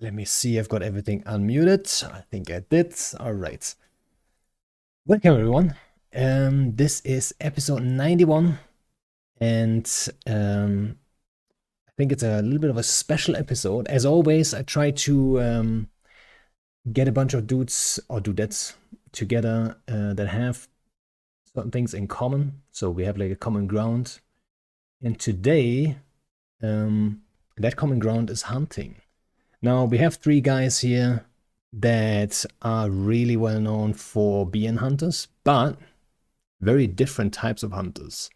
Let me see. I've got everything unmuted. I think I did. All right. Welcome, everyone. This is episode 91, and I think it's a little bit of a special episode. As always, I try to get a bunch of dudes or dudettes together that have certain things in common. So we have like a common ground. And today, that common ground is hunting. Now, we have three guys here that are really well known for being hunters, but very different types of hunters.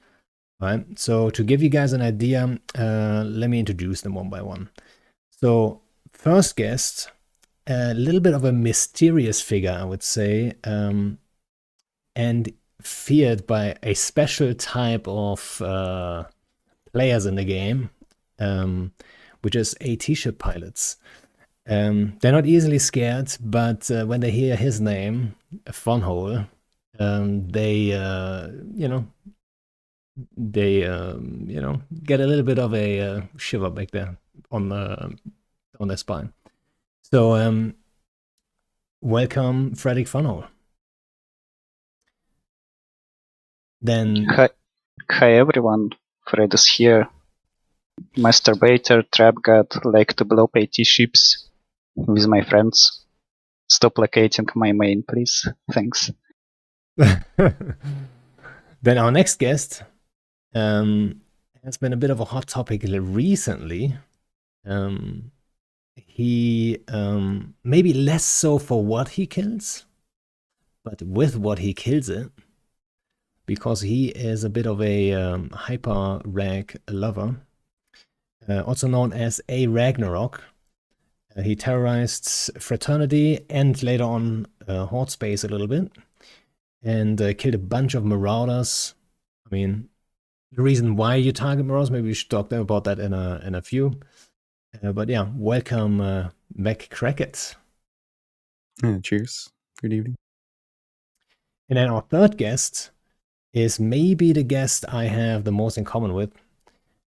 Right? So, to give you guys an idea, let me introduce them one by one. So, first guest, a little bit of a mysterious figure, I would say, and feared by a special type of players in the game, which is AT ship pilots. They're not easily scared, but when they hear his name, Vonhole, they get a little bit of a shiver back there on their spine. So welcome, Fredrick Vonhole. Then Hi everyone, Fred is here. Masturbator, trap god, like to blow AT ships with my friends. Stop locating my main, please. Thanks. Then our next guest has been a bit of a hot topic recently. He maybe less so for what he kills, but with what he kills it, because he is a bit of a hyper rag lover, also known as a Ragnarok. He terrorized Fraternity and later on Horde Space a little bit, and killed a bunch of Marauders. I mean, the reason why you target Marauders, maybe we should talk about that in a few. But yeah, welcome back, Crecket. Cheers. Good evening. And then our third guest is maybe the guest I have the most in common with,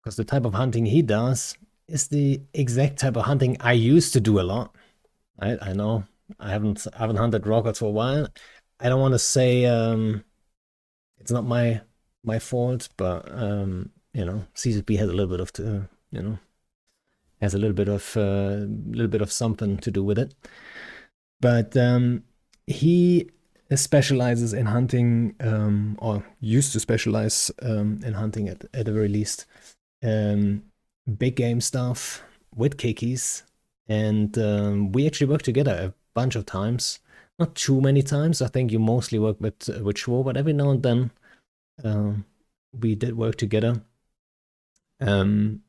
because the type of hunting he does is the exact type of hunting I used to do a lot. I know I haven't hunted rockets for a while. I don't want to say it's not my fault, but CZP has a little bit of has a little bit of something to do with it. But he specializes in hunting, or used to specialize in hunting at the very least. Big game stuff with kickies, and we actually worked together a bunch of times. Not too many times. I think you mostly work with Schwo, but every now and then we did work together. Until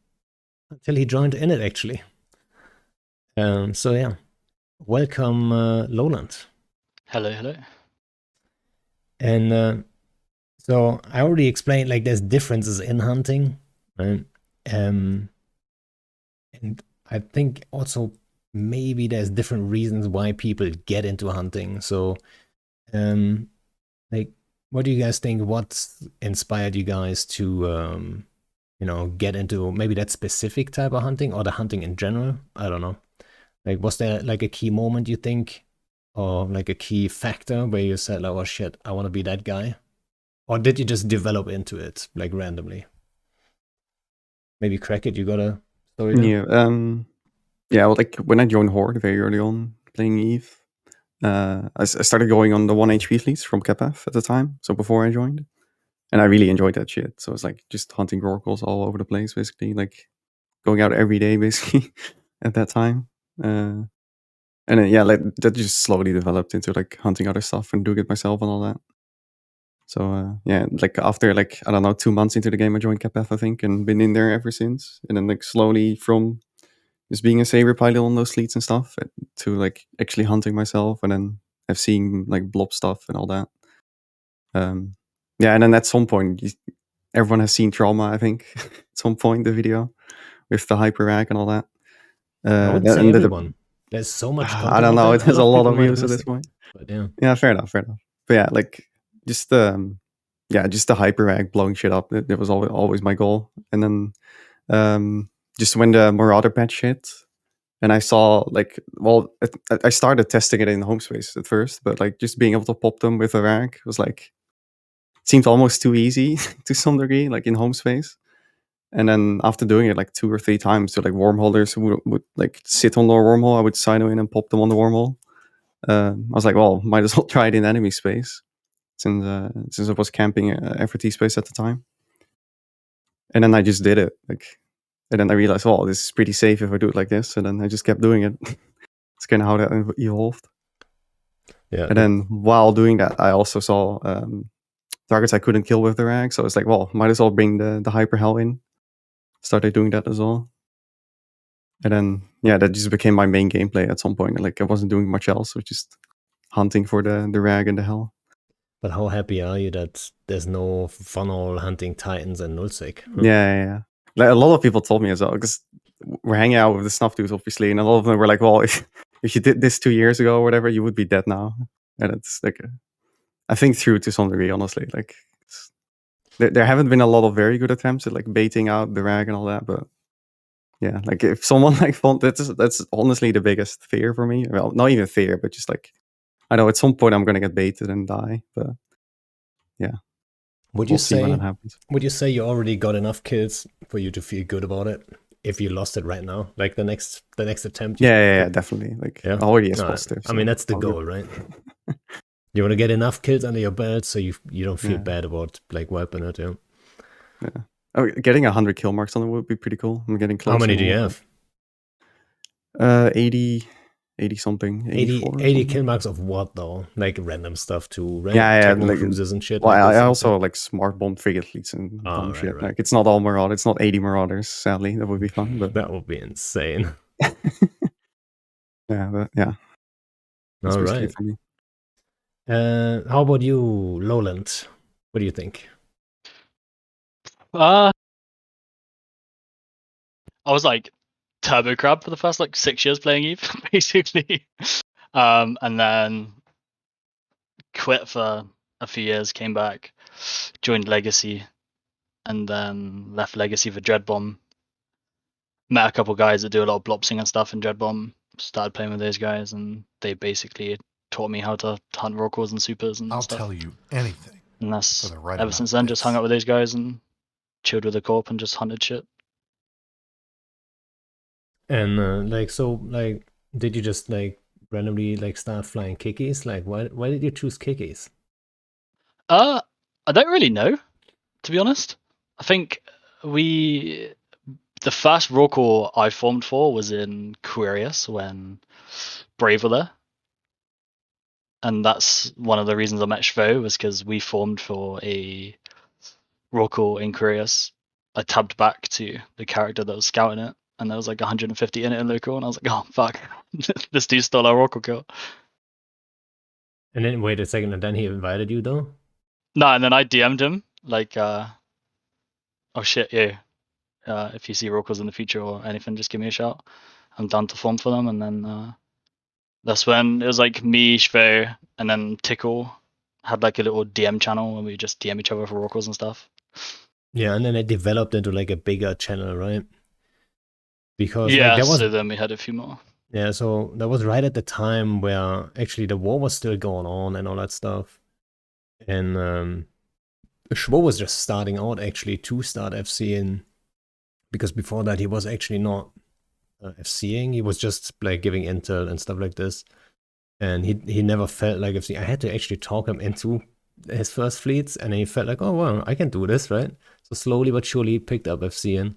he joined in it, actually. So yeah, welcome, Lowland. Hello. And so I already explained, like, there's differences in hunting, right? And I think also maybe there's different reasons why people get into hunting. So, like, what do you guys think? What's inspired you guys to, get into maybe that specific type of hunting or the hunting in general? I don't know. Like, was there like a key moment you think, or like a key factor where you said, like, oh shit, I want to be that guy? Or did you just develop into it, like, randomly? Maybe Crecket, you got a story there? Yeah, well, like when I joined Horde very early on playing Eve, I started going on the 1 HP fleets from Capaf at the time, so before I joined. And I really enjoyed that shit. So it's like just hunting Rorquals all over the place, basically, like going out every day, basically, at that time. And then, yeah, like that just slowly developed into like hunting other stuff and doing it myself and all that. So yeah, like after like, I don't know, 2 months into the game, I joined Capaf, I think, and been in there ever since. And then like slowly from just being a saber pilot on those fleets and stuff to like actually hunting myself, and then have seen like blob stuff and all that. Yeah, and then at some point, everyone has seen Trauma, I think, at some point, the video with the hyper rag and all that. I wouldn't say everyone. There's so much content. I don't know. It has a lot of people might views have at this missed it. point. But yeah. Yeah, fair enough. But yeah, like just just the hyper rag blowing shit up. It was always my goal. And then just when the Marauder patch hit, And I saw I started testing it in home space at first, but like just being able to pop them with a rag was like seemed almost too easy to some degree, like in home space. And then after doing it like 2 or 3 times, so like wormholders would like sit on the wormhole, I would sino in and pop them on the wormhole. I was like, well, might as well try it in enemy space, since I was camping FRT space at the time. And then I just did it, and then I realized, well, this is pretty safe if I do it like this. And then I just kept doing it. It's kind of how that evolved. Yeah. And then while doing that, I also saw targets I couldn't kill with the rag. So it's like, well, might as well bring the hyper hell in. Started doing that as well. And then, yeah, that just became my main gameplay at some point. Like I wasn't doing much else, so just hunting for the rag and the hell. But how happy are you that there's no Vonhole hunting Titans and Nullsec? Yeah. Like, a lot of people told me as well, because we're hanging out with the snuff dudes, obviously, and a lot of them were like, well, if you did this 2 years ago or whatever, you would be dead now. And it's like, I think true to some degree, honestly. Like, there haven't been a lot of very good attempts at like baiting out the rag and all that, but yeah, like if someone like found that's honestly the biggest fear for me. Well, not even fear, but just like, I know at some point I'm gonna get baited and die, but yeah. Would you see when say it happens. Would you say you already got enough kills for you to feel good about it? If you lost it right now, like the next attempt. Yeah, definitely. Like already is positive. I mean, that's the goal, right? You want to get enough kills under your belt so you don't feel bad about like wiping it. Yeah. Oh, getting 100 kill marks on it would be pretty cool. I'm getting close. How many do you have? 80 something. 80 kill marks of what though? Like random stuff too, right? Yeah, Techno like cruises and shit. Well, like I also like smart bomb frigate fleets and dumb shit. Right. Like it's not all Marauders. It's not 80 Marauders. Sadly, that would be fun, but that would be insane. yeah. That's all right. for me. How about you, Lowland? What do you think? I was like Turbo Crab for the first like 6 years playing Eve, basically. And then quit for a few years, came back, joined Legacy, and then left Legacy for Dreadbomb. Met a couple guys that do a lot of blopsing and stuff in Dreadbomb. Started playing with those guys, and they basically taught me how to hunt raw cores and supers and stuff. I'll tell you anything. And that's ever since then, just hung out with those guys and chilled with the corp and just hunted shit. And did you just like randomly like start flying kikis? Like why did you choose kikis? I don't really know, to be honest. I think the first raw core I formed for was in Quirius when Brave were there. And that's one of the reasons I met Shvo, was because we formed for a raw core in Quirius. I tabbed back to the character that was scouting it, and there was like 150 in it in local, and I was like, oh fuck, this dude stole our raw core kill. And then wait a second, and then he invited you though? No, and then I DM'd him like, oh shit, yeah. If you see raw cores in the future or anything, just give me a shout. I'm down to form for them. And then that's when it was like me, Shvo, and then Tickle had like a little DM channel and we just DM each other for raw cores and stuff. Yeah, and then it developed into like a bigger channel, right? Because yeah, so then we had a few more. Yeah, so that was right at the time where actually the war was still going on and all that stuff. And Shvo was just starting out actually to start FCing, because before that he was actually not FCing. He was just like giving intel and stuff like this. And he never felt like FCing. I had to actually talk him into his first fleets, and he felt like, oh well, I can do this, right? So slowly but surely he picked up FCing.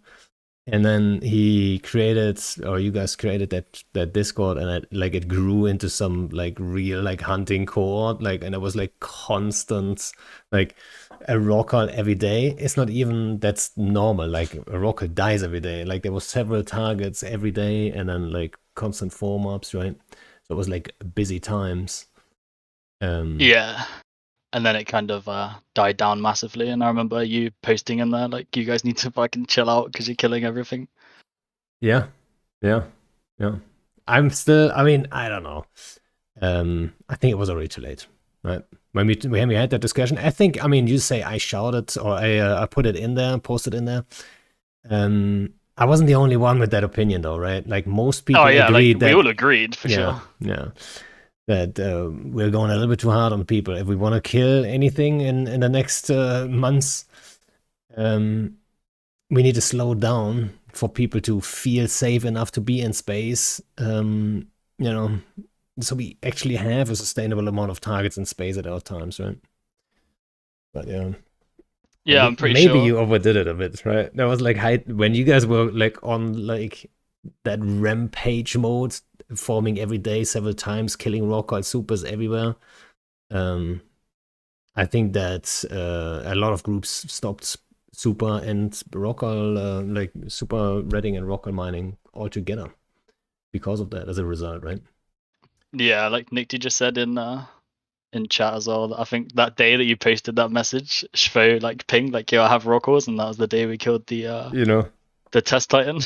And then he created, or you guys created that Discord, and it grew into some like real like hunting cohort, like, and it was like constant, like a rocker every day. It's not even that's normal. Like a rocker dies every day. Like there was several targets every day, and then like constant form ups, right? So it was like busy times. Yeah. And then it kind of died down massively. And I remember you posting in there, like, you guys need to fucking chill out because you're killing everything. Yeah. I'm still, I mean, I don't know. I think it was already too late, right? When we had that discussion, I think, I mean, you say I shouted, or I put it in there, posted in there. I wasn't the only one with that opinion, though, right? Like most people Oh yeah, agreed we that all agreed for yeah, sure. yeah, that we're going a little bit too hard on people. If we want to kill anything in the next months, we need to slow down for people to feel safe enough to be in space. So we actually have a sustainable amount of targets in space at all times, right? But yeah. Yeah, I'm pretty maybe sure. you overdid it a bit, right? That was like when you guys were like on like that rampage mode, forming every day several times, killing rock supers everywhere. I think that a lot of groups stopped super and rock like super redding and rock mining altogether because of that as a result, right? Yeah, like Nick just said in chat as well. I think that day that you posted that message, Shvo like pinged like, "Yo, I have rockers," and that was the day we killed the test titan.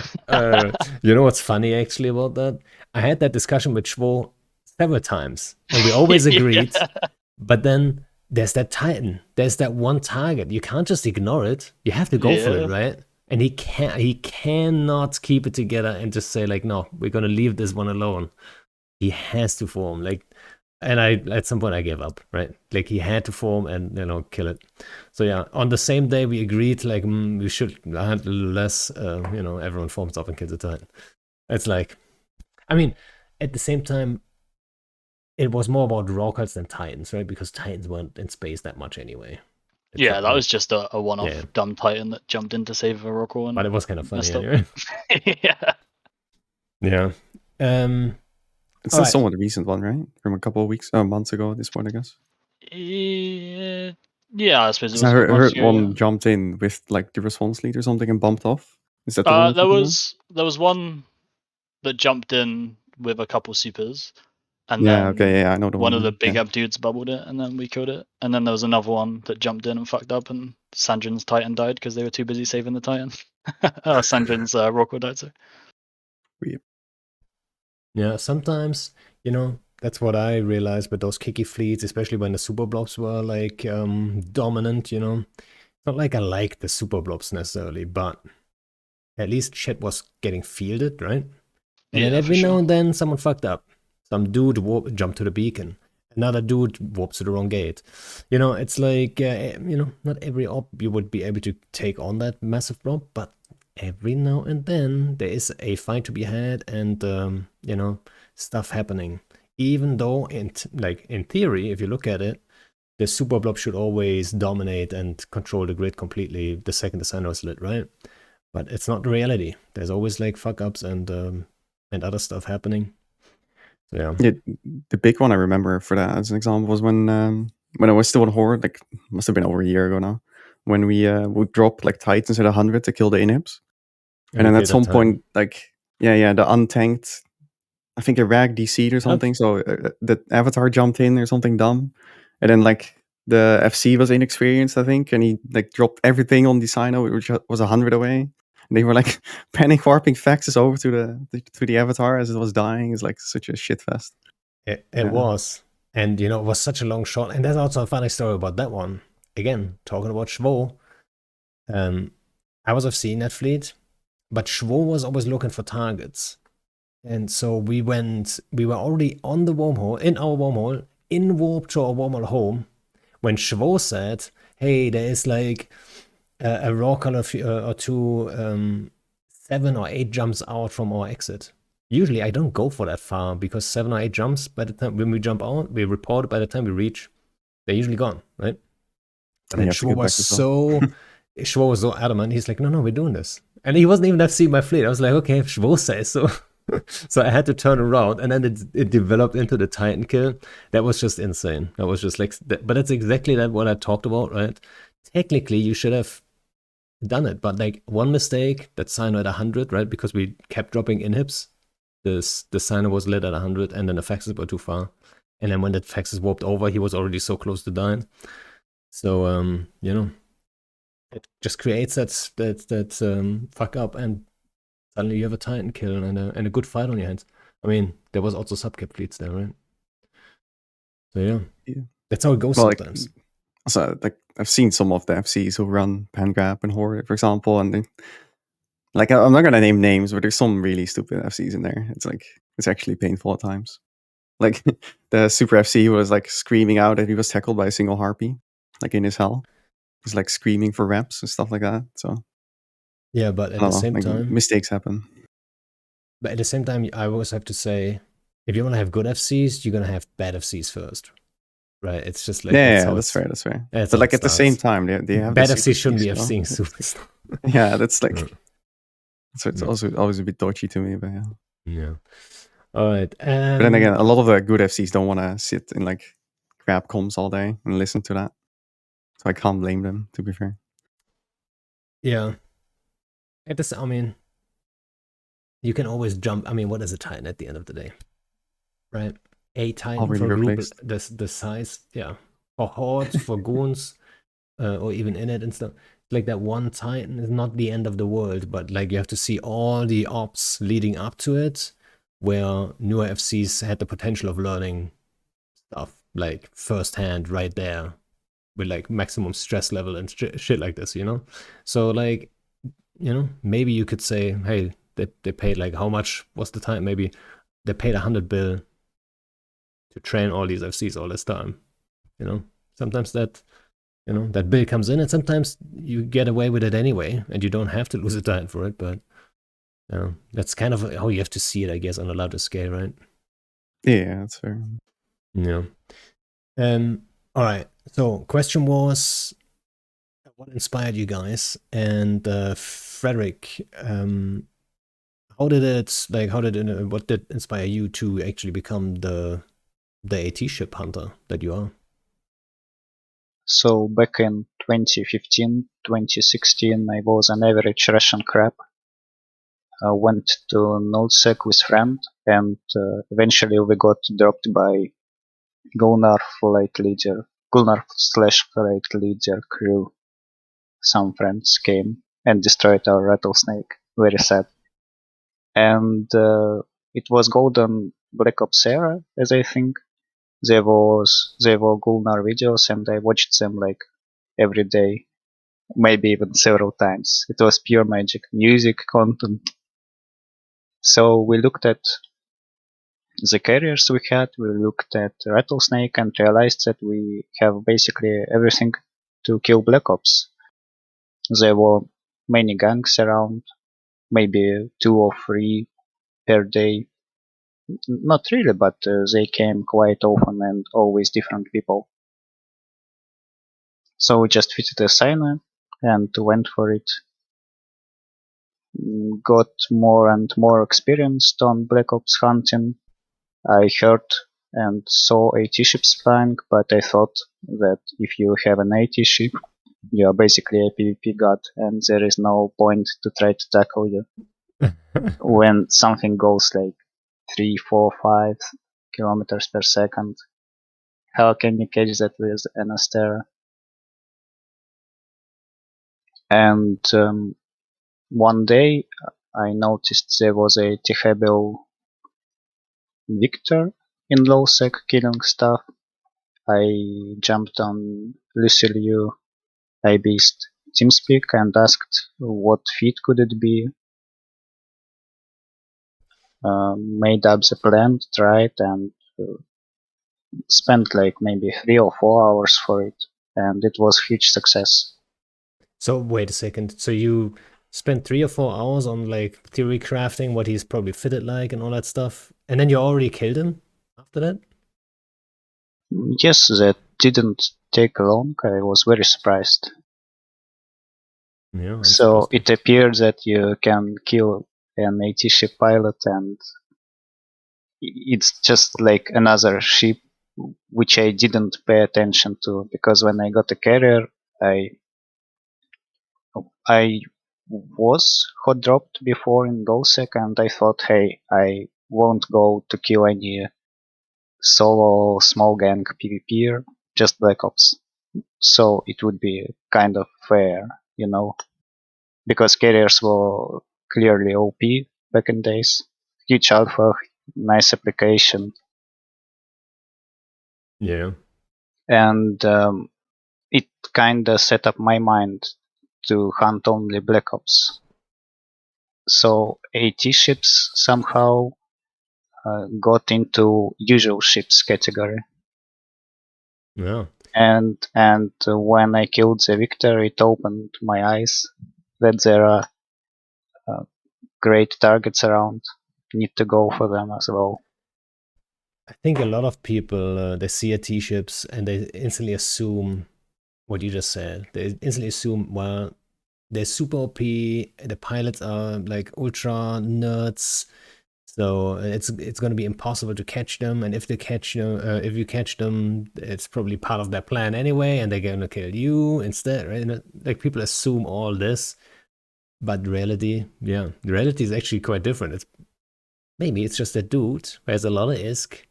You know what's funny actually about that? I had that discussion with Shvo several times, and we always agreed. Yeah. But then there's that Titan. There's that one target. You can't just ignore it. You have to go for it, Yeah. right? And he cannot keep it together and just say like, no, we're gonna leave this one alone. He has to form. Like, and I at some point I gave up, right? Like he had to form and kill it. So yeah, on the same day we agreed like we should handle less. Everyone forms up and kills a Titan. It's like, I mean, at the same time, it was more about rockets than Titans, right? Because Titans weren't in space that much anyway. Yeah, that was just a one-off Yeah. dumb titan that jumped in to save a rockle and But it was kind of funny messed up. anyway. Yeah. Yeah. It's All a right. somewhat recent one, right? From a couple of months ago at this point, I guess. Yeah, I suppose it 'Cause was I a couple months heard ago. one Yeah. jumped in with like the response lead or something and bumped off. Is that the one you're There talking about? was one that jumped in with a couple supers, and Yeah, then okay, yeah, I know the one one. of the Then. big Yeah. up dudes bubbled it, and then we killed it. And then there was another one that jumped in and fucked up, and Sandrin's Titan died because they were too busy saving the Titan. Sandrin's Rockwell died. So. Yeah, sometimes, that's what I realized with those kicky fleets, especially when the super blobs were like dominant, It's not like I like the super blobs necessarily, but at least shit was getting fielded, right? And then Yeah, for every now sure. and then someone fucked up. Some dude jumped to the beacon. Another dude warps to the wrong gate. It's like, not every op you would be able to take on that massive blob, but every now and then there is a fight to be had and, stuff happening. Even though, in theory, if you look at it, the super blob should always dominate and control the grid completely the second the sun is lit, right? But it's not the reality. There's always like fuck ups and other stuff happening. So yeah. The big one I remember for that as an example was when I was still on Horde, like must have been over a year ago now, when we would drop like Titans at 100 to kill the inhibs. And then at some point, like the untanked, I think a rag DC'd or something. So the avatar jumped in or something dumb, and then like the FC was inexperienced, I think, and he like dropped everything on Designo, which was 100 away. And they were like panic warping faxes over to the avatar as it was dying. It's like such a shit fest. It was. And it was such a long shot. And there's also a funny story about that one. Again, talking about Shvo. I was FC that fleet, but Shvo was always looking for targets. And so we were already on the wormhole, in our wormhole, in warp to our wormhole home, when Shvo said, hey, there is like a raw color or two 7 or 8 jumps out from our exit. Usually I don't go for that far because 7 or 8 jumps by the time when we jump out, we report by the time we reach, they're usually gone, right? But then Shwo was so adamant. He's like, no, we're doing this. And he wasn't even FC my fleet. I was like, okay, if Shwo says so. So I had to turn around, and then it developed into the Titan kill. That was just insane. That was just like, but that's exactly what I talked about, right? Technically, you should have done it, but like one mistake, that Sino at 100, right? Because we kept dropping inhibs. The Sino was lit at 100, and then the faxes were too far. And then when the faxes warped over, he was already so close to dying. So it just creates that fuck up, and suddenly you have a Titan kill and a good fight on your hands. I mean, there was also subcap fleets there, right? So yeah. That's how it goes sometimes. So like I've seen some of the FCs who run Pangrab and Horde, for example, and Like, I'm not gonna name names, but there's some really stupid FCs in there. It's actually painful at times. Like the Super FC was like screaming out that he was tackled by a single harpy, like in his hell. He's like screaming for reps and stuff like that. So Yeah, but I at don't the know, same like time, mistakes happen. I always have to say, if you want to have good FCs, you're gonna have bad FCs first, right? It's just like That's fair. That's fair. That's But how like it at the same starts. time, they have Bad the Super FCs shouldn't be Cs, so FCing it's superstar. yeah, that's like Yeah. so it's Yeah. also always a bit dodgy to me, but yeah. Yeah. All right. But then again, a lot of the good FCs don't want to sit in like crap comms all day and listen to that. So I can't blame them, to be fair. Yeah. I mean, you can always jump. I mean, what is a Titan at the end of the day? Right? A Titan Already for a group, replaced. the size, yeah. For hordes, for goons, or even in it and stuff. Like that one Titan is not the end of the world, but like you have to see all the ops leading up to it, where newer FCs had the potential of learning stuff like firsthand right there with like maximum stress level and shit like this, you know? So like, you know, maybe you could say, hey, they paid like, how much was the time? Maybe they paid 100 bill to train all these FCs all this time, you know? Sometimes that, you know, that bill comes in and sometimes you get away with it anyway and you don't have to lose a time for it, but you know, that's kind of how you have to see it, I guess, on a larger scale, right? Yeah, that's fair. Yeah. All right. So, question was, what inspired you guys? And Fredrick, what did inspire you to actually become the AT ship hunter that you are? So back in 2015, 2016, I was an average Russian crab. I went to nullsec with friend, and eventually we got dropped by Gulnar slash flight leader crew. Some friends came and destroyed our rattlesnake. Very sad. And it was golden Black Ops era, as I think. There were Gulnar videos, and I watched them like every day, maybe even several times. It was pure magic, music, content. So we looked at the carriers we had, we looked at Rattlesnake and realized that we have basically everything to kill Black Ops. There were many gangs around, maybe 2 or 3 per day. Not really, but they came quite often and always different people. So we just fitted a signer and went for it. Got more and more experienced on Black Ops hunting. I heard and saw AT ships flying, but I thought that if you have an AT ship, you are basically a PvP god, and there is no point to try to tackle you. When something goes like 3, 4, 5 kilometers per second, how can you catch that with an Astera? And one day I noticed there was a Tihebil Victor in low sec killing stuff. I jumped on Luciliu IBeast TeamSpeak and asked what feat could it be. Made up the plan, tried, and spent like maybe 3 or 4 hours for it, and it was huge success. So wait a second. So you spent 3 or 4 hours on like theory crafting, what he's probably fitted like, and all that stuff, and then you already killed him after that? Yes, that didn't take long. I was very surprised. Yeah, I'm So surprised. it appeared that you can kill an AT ship pilot, and it's just like another ship which I didn't pay attention to, because when I got a carrier, I was hot dropped before in Golsec, and I thought, hey, I won't go to kill any solo small gang PvPer, just Black Ops. So it would be kind of fair, you know, because carriers were clearly OP back in days. Huge alpha, nice application, Yeah. and it kinda set up my mind to hunt only Black Ops. So AT ships somehow got into usual ships category. Yeah. And when I killed the Victor, it opened my eyes that there are great targets around. Need to go for them as well. I think a lot of people they see AT ships and they instantly assume what you just said. They instantly assume, well, they're super OP. The pilots are like ultra nerds, so it's going to be impossible to catch them. And if if you catch them, it's probably part of their plan anyway, and they're going to kill you instead, right? And, like people assume all this, but reality, the reality is actually quite different. Maybe it's just a dude who has a lot of ISK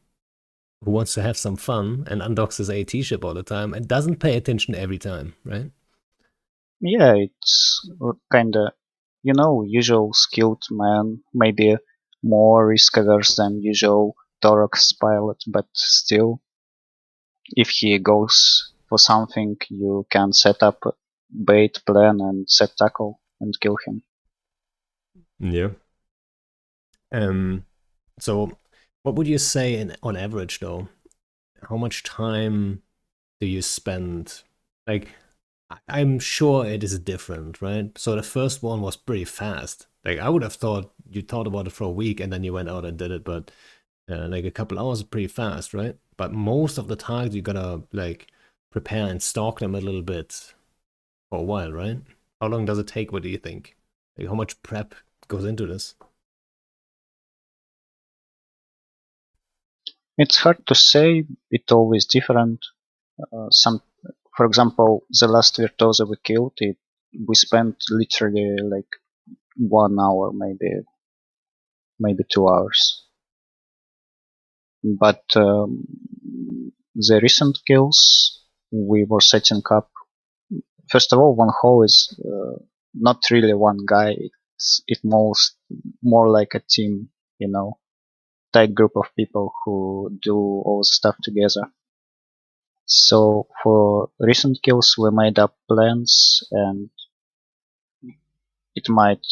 who wants to have some fun and undocks his AT ship all the time and doesn't pay attention every time, right? Yeah, it's kinda, usual skilled man, maybe more risk averse than usual Thorax pilot, but still, if he goes for something, you can set up a bait plan and set tackle and kill him. Yeah. So what would you say on average though? How much time do you spend? Like, I'm sure it is different, right? So the first one was pretty fast. Like, I would have thought you thought about it for a week and then you went out and did it, but like a couple hours is pretty fast, right? But most of the targets you gotta like prepare and stalk them a little bit for a while, right? How long does it take? What do you think? Like, how much prep goes into this? It's hard to say. It's always different. For example, the last Virtuoso we killed, we spent literally like 1 hour, maybe 2 hours. But the recent kills, we were setting up. First of all, Vonhole is not really one guy. It's more like a team, tight group of people who do all the stuff together. So for recent kills, we made up plans, and it might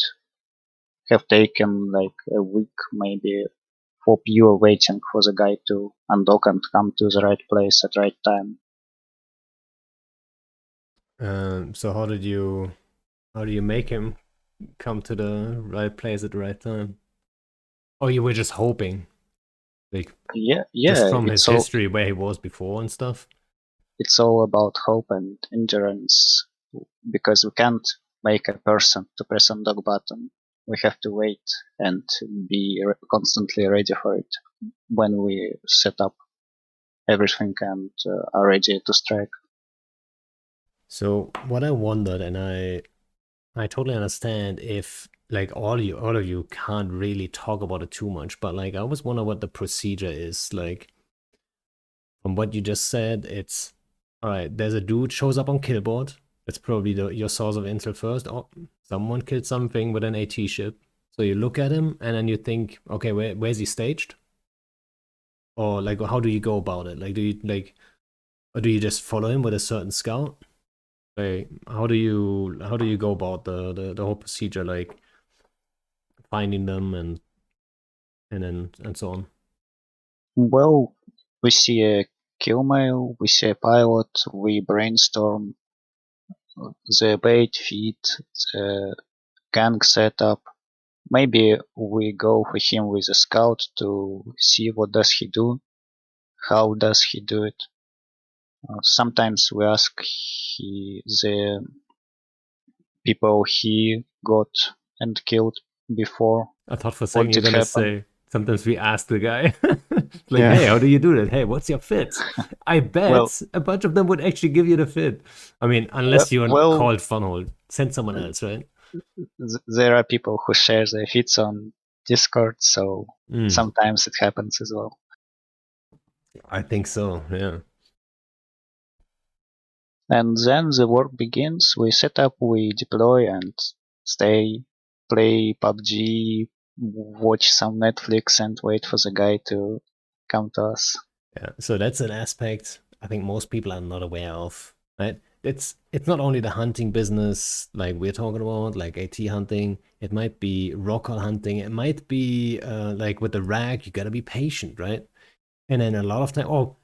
have taken like a week, maybe, for pure waiting for the guy to undock and come to the right place at right time. So how do you make him come to the right place at the right time? Or you were just hoping, like Yeah, just yeah. from his history where he was before and stuff? It's all about hope and endurance, because we can't make a person to press on dog button. We have to wait and be constantly ready for it when we set up everything and are ready to strike. So what I wondered, and I totally understand if like all of you can't really talk about it too much, but like I always wonder what the procedure is. Like from what you just said, it's all right, there's a dude shows up on killboard. That's probably your source of intel first. Oh, someone killed something with an AT ship. So you look at him and then you think, okay, where's he staged? Or like how do you go about it? Like or do you just follow him with a certain scout? Like how do you go about the whole procedure, like finding them and so on? Well, we see a kill mail, we see a pilot, we brainstorm the bait feed, the gang setup. Maybe we go for him with a scout to see what does he do, how does he do it. Sometimes we ask the people he got and killed before I thought for a what second you're did gonna happen. say sometimes we ask the guy like, Yeah. hey, how do you do that? Hey, what's your fit? I Well, bet a bunch of them would actually give you the fit. I mean, unless you're well, called Vonhole, send someone else, right? there are people who share their feeds on Discord, so Mm, sometimes it happens as well. I think so, yeah. And then the work begins. We set up, we deploy, and stay, play PUBG, watch some Netflix, and wait for the guy to come to us. Yeah, so that's an aspect I think most people are not aware of, right? it's not only the hunting business like we're talking about, like AT hunting. It might be rock hunting. It might be like with the rag, you gotta be patient, right? And then a lot of time,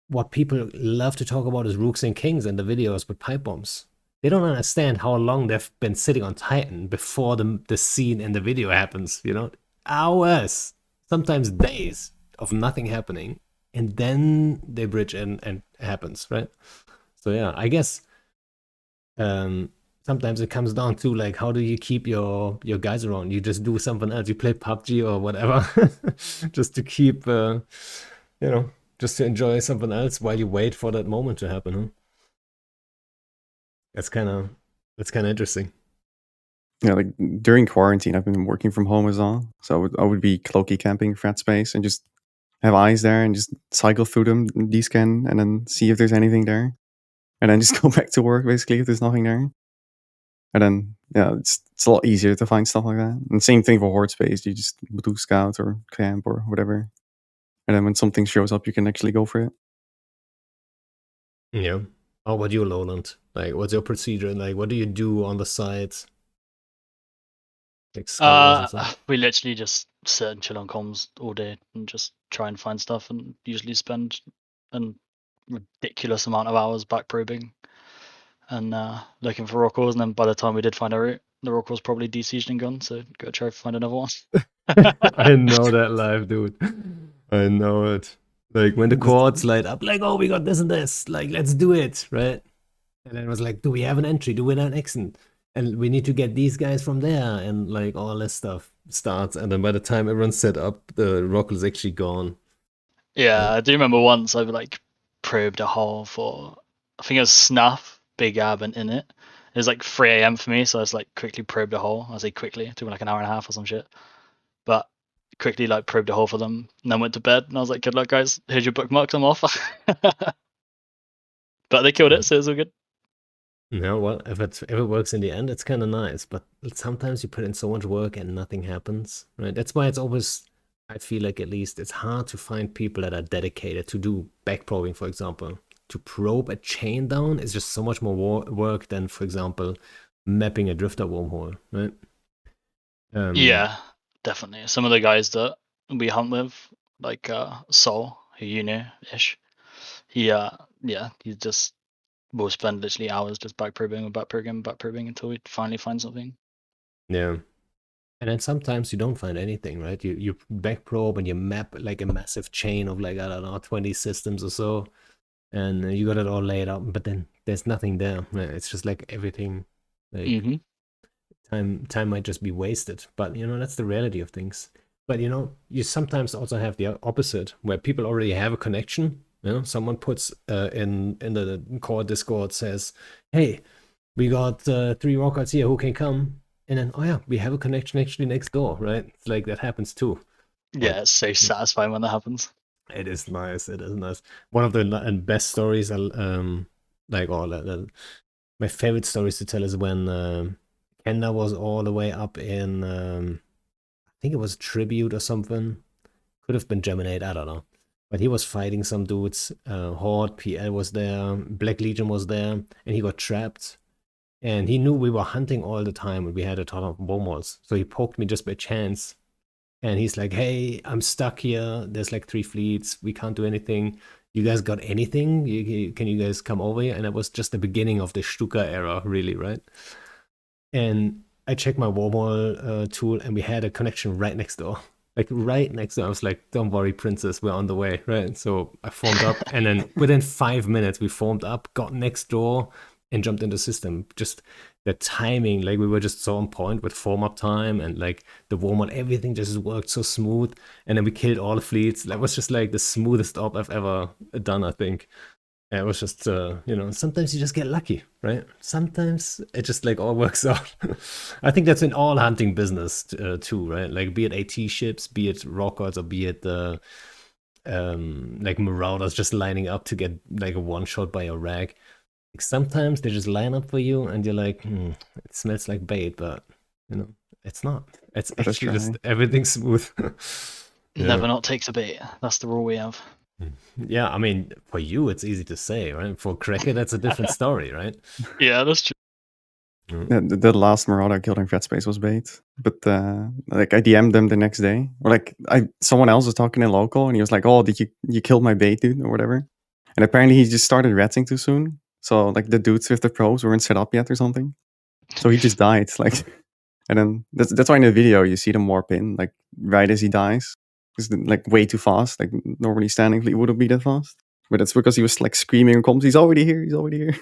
what people love to talk about is rooks and kings and the videos with pipe bombs. They don't understand how long they've been sitting on Titan before the scene in the video happens, Hours, sometimes days of nothing happening. And then they bridge and it happens, right? So yeah, I guess sometimes it comes down to like, how do you keep your guys around? You just do something else. You play PUBG or whatever, just to keep, just to enjoy something else while you wait for that moment to happen. Huh? That's kind of interesting. Yeah, like during quarantine, I've been working from home as well. So I would be cloaky camping frat space and just have eyes there and just cycle through them, descan, and then see if there's anything there. And then just go back to work basically if there's nothing there. And then it's a lot easier to find stuff like that. And same thing for horde space. You just do scout or camp or whatever. And then when something shows up, you can actually go for it. Yeah. How about you, Lowland? Like, what's your procedure? Like, what do you do on the side? Like scouts and stuff? We literally just sit and chill on comms all day and just try and find stuff, and usually spend a ridiculous amount of hours back probing and looking for rock ores. And then by the time we did find a route, the rock was probably desieged and gone. So go try to find another one. I know that life, dude. I know it. Like when the quads light up, like, oh, we got this and this. Like, let's do it, right? And then it was like, do we have an entry? Do we have an exit? And we need to get these guys from there, and like all this stuff starts. And then by the time everyone's set up, the rock is actually gone. Yeah, I do remember once I like probed a hole for, I think it was snuff, big ab, and in it. It was like 3 a.m. for me, so I was like quickly probed a hole. I say quickly, it took me like an hour and a half or some shit. But quickly like probed a hole for them, and then went to bed. And I was like, "Good luck, guys. Here's your bookmarks. I'm off." But they killed it, so it was all good. Yeah, well, if it works in the end, it's kind of nice. But sometimes you put in so much work and nothing happens, right? That's why it's always, I feel like at least it's hard to find people that are dedicated to do back probing, for example. To probe a chain down is just so much more work than, for example, mapping a drifter wormhole, right? Yeah, definitely. Some of the guys that we hunt with, like Sol, who you know ish, he just will spend literally hours just back probing until we finally find something. Yeah. And then sometimes you don't find anything, right? You back probe and you map like a massive chain of like, I don't know, 20 systems or so, and you got it all laid out, but then there's nothing there. Right? It's just like everything, like time might just be wasted. But that's the reality of things. But you sometimes also have the opposite, where people already have a connection. Someone puts in the core Discord, says, "Hey, we got 3 rockouts here. Who can come?" And then, oh yeah, we have a connection actually next door, right? It's like that happens too. Yeah, it's so satisfying when that happens. It is nice. It is nice. One of the best stories, like all my favorite stories to tell is when Kenda was all the way up in, I think it was Tribute or something. Could have been Geminate, I don't know. But he was fighting some dudes. Horde, PL was there, Black Legion was there, and he got trapped. And he knew we were hunting all the time and we had a ton of wormholes. So he poked me just by chance. And he's like, hey, I'm stuck here. There's like 3 fleets. We can't do anything. You guys got anything? Can you guys come over here? And it was just the beginning of the Stuka era, really, right? And I checked my wormhole tool and we had a connection right next door. Like right next door. I was like, don't worry, princess, we're on the way, right? So I formed up and then within 5 minutes we formed up, got next door, and jumped into the system. Just the timing, like we were just so on point with form up time and like the warm on, everything just worked so smooth. And then we killed all the fleets. That was just like the smoothest op I've ever done, I think. And it was just, sometimes you just get lucky, right? Sometimes it just like all works out. I think that's in all hunting business too, right? Like be it AT ships, be it rockouts, or be it like marauders just lining up to get like a one shot by a rag. Like sometimes they just line up for you and you're like, it smells like bait, but it's not. It's actually just everything smooth. Never not takes a bait. That's the rule we have. Yeah, I mean, for you, it's easy to say, right? For Crecket, that's a different story, right? Yeah, that's true. The last Marauder I killed in Fred Space was bait, but like I DM'd them the next day, or like someone else was talking in local, and he was like, "Oh, did you kill my bait, dude?" or whatever. And apparently he just started ratting too soon, so like the dudes with the probes weren't set up yet or something. So he just died, like, and then that's why in the video you see them warp in, like right as he dies, because like way too fast. Like normally standing fleet wouldn't be that fast, but it's because he was like screaming and comms, "He's already here! He's already here!"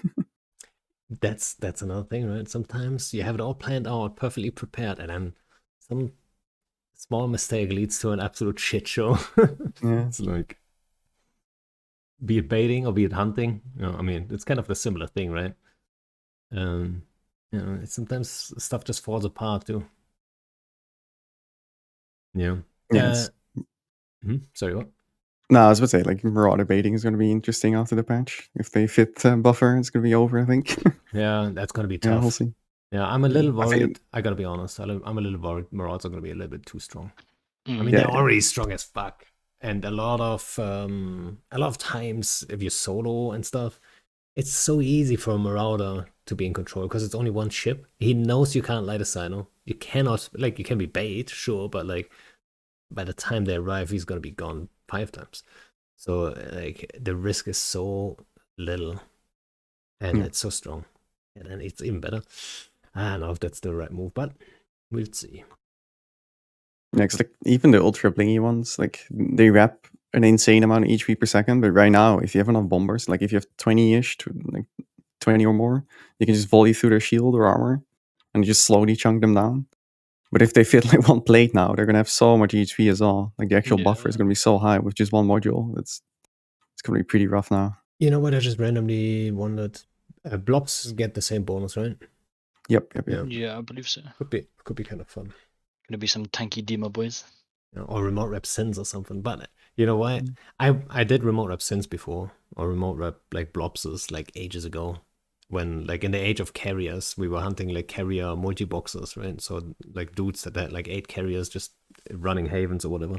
That's another thing, right? Sometimes you have it all planned out, perfectly prepared, and then some small mistake leads to an absolute shit show. Yeah. It's like, be it baiting or be it hunting. I mean, it's kind of the similar thing, right? Sometimes stuff just falls apart too. Yeah. Yes. Sorry, what? No, I was about to say, like, Marauder baiting is going to be interesting after the patch. If they fit buffer, it's going to be over, I think. Yeah, that's going to be Yeah, tough. we'll see. Yeah, I'm a little I worried. think- I gotta be honest. I'm a little worried. Marauders are gonna be a little bit too strong. I mean, Mm. they're already strong as fuck, and a lot of times if you solo and stuff, it's so easy for a Marauder to be in control because it's only one ship. He knows you can't light a silo. You cannot, like, you can be bait, sure, but like by the time they arrive, he's gonna be gone 5 times. So like the risk is so little, and Yeah. it's so strong, and then it's even better. I don't know if that's the right move, but we'll see. Yeah, 'cause, like, even the ultra blingy ones, like, they wrap an insane amount of HP per second, but right now, if you have enough bombers, like, if you have 20-ish, like 20 or more, you can just volley through their shield or armor, and just slowly chunk them down. But if they fit, like, one plate now, they're gonna have so much HP as well. Like, the actual buffer is Yeah. gonna be so high with just one module. It's gonna be pretty rough now. You know what? I just randomly wondered. Blobs get the same bonus, right? Yep. Yeah, I believe so. Could be kind of fun. Gonna be some tanky Dima boys. Or remote rep sins or something. But you know what? I did remote rep sins before, or remote rep like blobses like ages ago. When like in the age of carriers, we were hunting like carrier multi boxes, right? So like dudes that had like 8 carriers just running havens or whatever,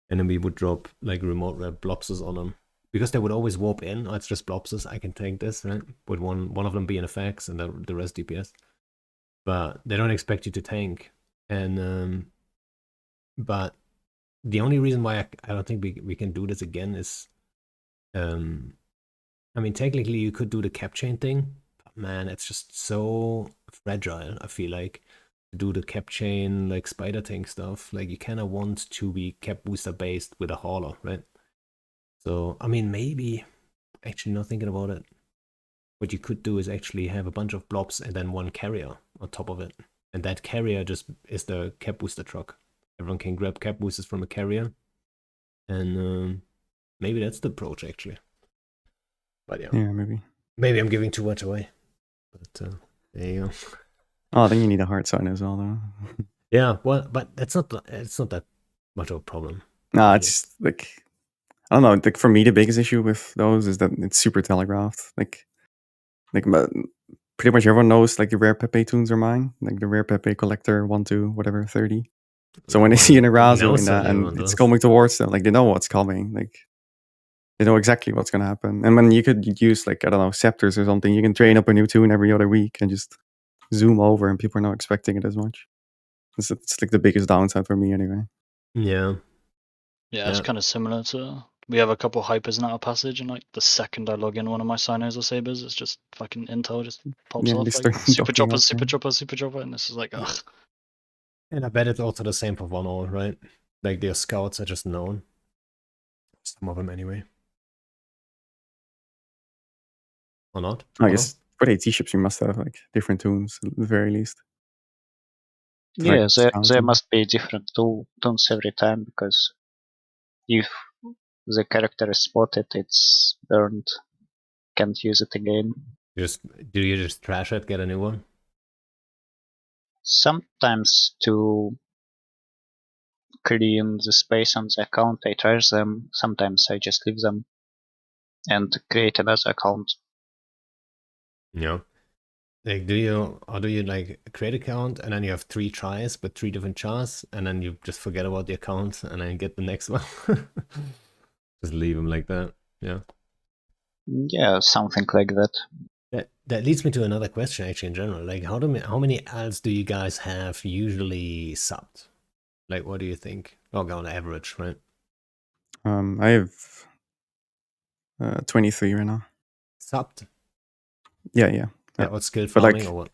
and then we would drop like remote rep blobses on them because they would always warp in. Oh, it's just blobses. I can tank this, right? With one of them being effects and the rest DPS. But they don't expect you to tank, and but the only reason why I don't think we can do this again is, I mean, technically you could do the cap chain thing, but man, it's just so fragile. I feel like to do the cap chain like spider tank stuff, like you kind of want to be cap booster based with a hauler, right? So I mean, maybe actually not thinking about it, what you could do is actually have a bunch of blobs and then one carrier on top of it, and that carrier just is the cap booster truck. Everyone can grab cap boosters from a carrier, and maybe that's the approach actually. But yeah, maybe I'm giving too much away. But there you go. Oh, then you need a hard sign as well, though. Yeah, well, but it's not that much of a problem. Nah, it's just like, I don't know. Like, for me, the biggest issue with those is that it's super telegraphed. Like pretty much everyone knows like the rare Pepe tunes are mine. Like the rare Pepe collector 1 2 whatever 30. So when they see an Erazo in that and it's coming towards them, like they know what's coming. Like they know exactly what's gonna happen. And when you could use like, I don't know, scepters or something, you can train up a new tune every other week and just zoom over, and people are not expecting it as much. It's like the biggest downside for me anyway. Yeah. Yeah, it's kind of similar to. We have a couple hypers in our passage, and like the second I log in one of my Sinos or Sabers, it's just fucking intel just pops off like super chopper, super chopper, and this is like, ugh. And I bet it's also the same for Vonhole, right? Like their scouts are just known. Some of them anyway. Or not? I guess for the AT ships you must have like different tunes at the very least. Yeah, there must be different tunes every time, because if the character is spotted, it's burned. Can't use it again. Do you just trash it, get a new one? Sometimes to clean the space on the account, I trash them. Sometimes I just leave them and create another account. Yeah. Like, do you like create an account and then you have 3 tries but 3 different chars, and then you just forget about the account and then get the next one? Just leave him like that. Yeah. Yeah, something like that. That leads me to another question, actually, in general. Like, how many alts do you guys have usually subbed? Like, what do you think? Oh, on average, right? I have 23 right now. Subbed? Yeah. What skill But farming like, or what?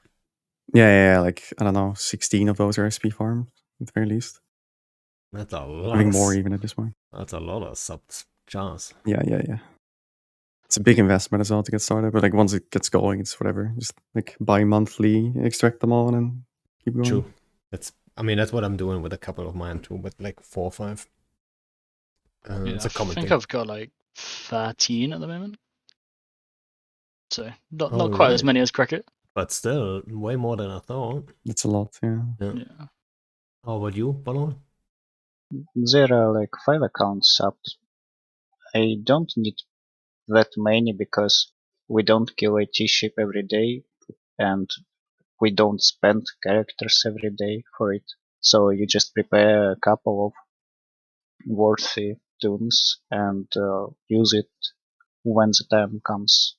yeah, like, I don't know, 16 of those are SP farms, at the very least. That's a lot. I think more even at this point. That's a lot of subbed chars. Yeah. It's a big investment as well to get started, but like once it gets going, it's whatever. Just like buy monthly, extract them all, and then keep going. True. That's what I'm doing with a couple of mine too, but like 4 or 5. It's a common I think thing. I've got like 13 at the moment. So not All quite as right. many as Crecket. But still, way more than I thought. It's a lot, yeah. Yeah. How about you, Vonhole? There are like 5 accounts subbed. I don't need that many because we don't kill a T-ship every day and we don't spend characters every day for it. So you just prepare a couple of worthy tunes and use it when the time comes.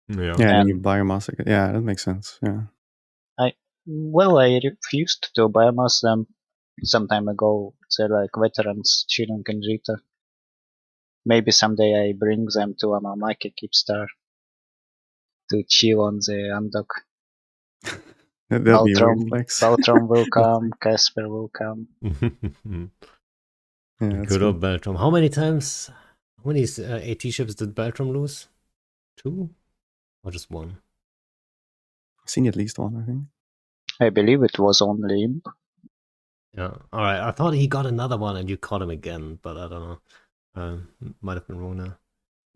Yeah, Yeah. and then you And biomass it. Yeah, that makes sense. Yeah. I refused to biomass them some time ago. They're like veterans chilling in Jita. Maybe someday I bring them to Amamaki Keepstar to chill on the undock. That'd be a weird flex. Baltrom will come, Casper will come. Yeah, that's Good good. old Beltram. How many times? How many AT ships did Beltram lose? 2? Or just 1? I've seen at least one, I think. I believe it was only Imp. Yeah. All right. I thought he got another one and you caught him again, but I don't know. Might have been wrong now.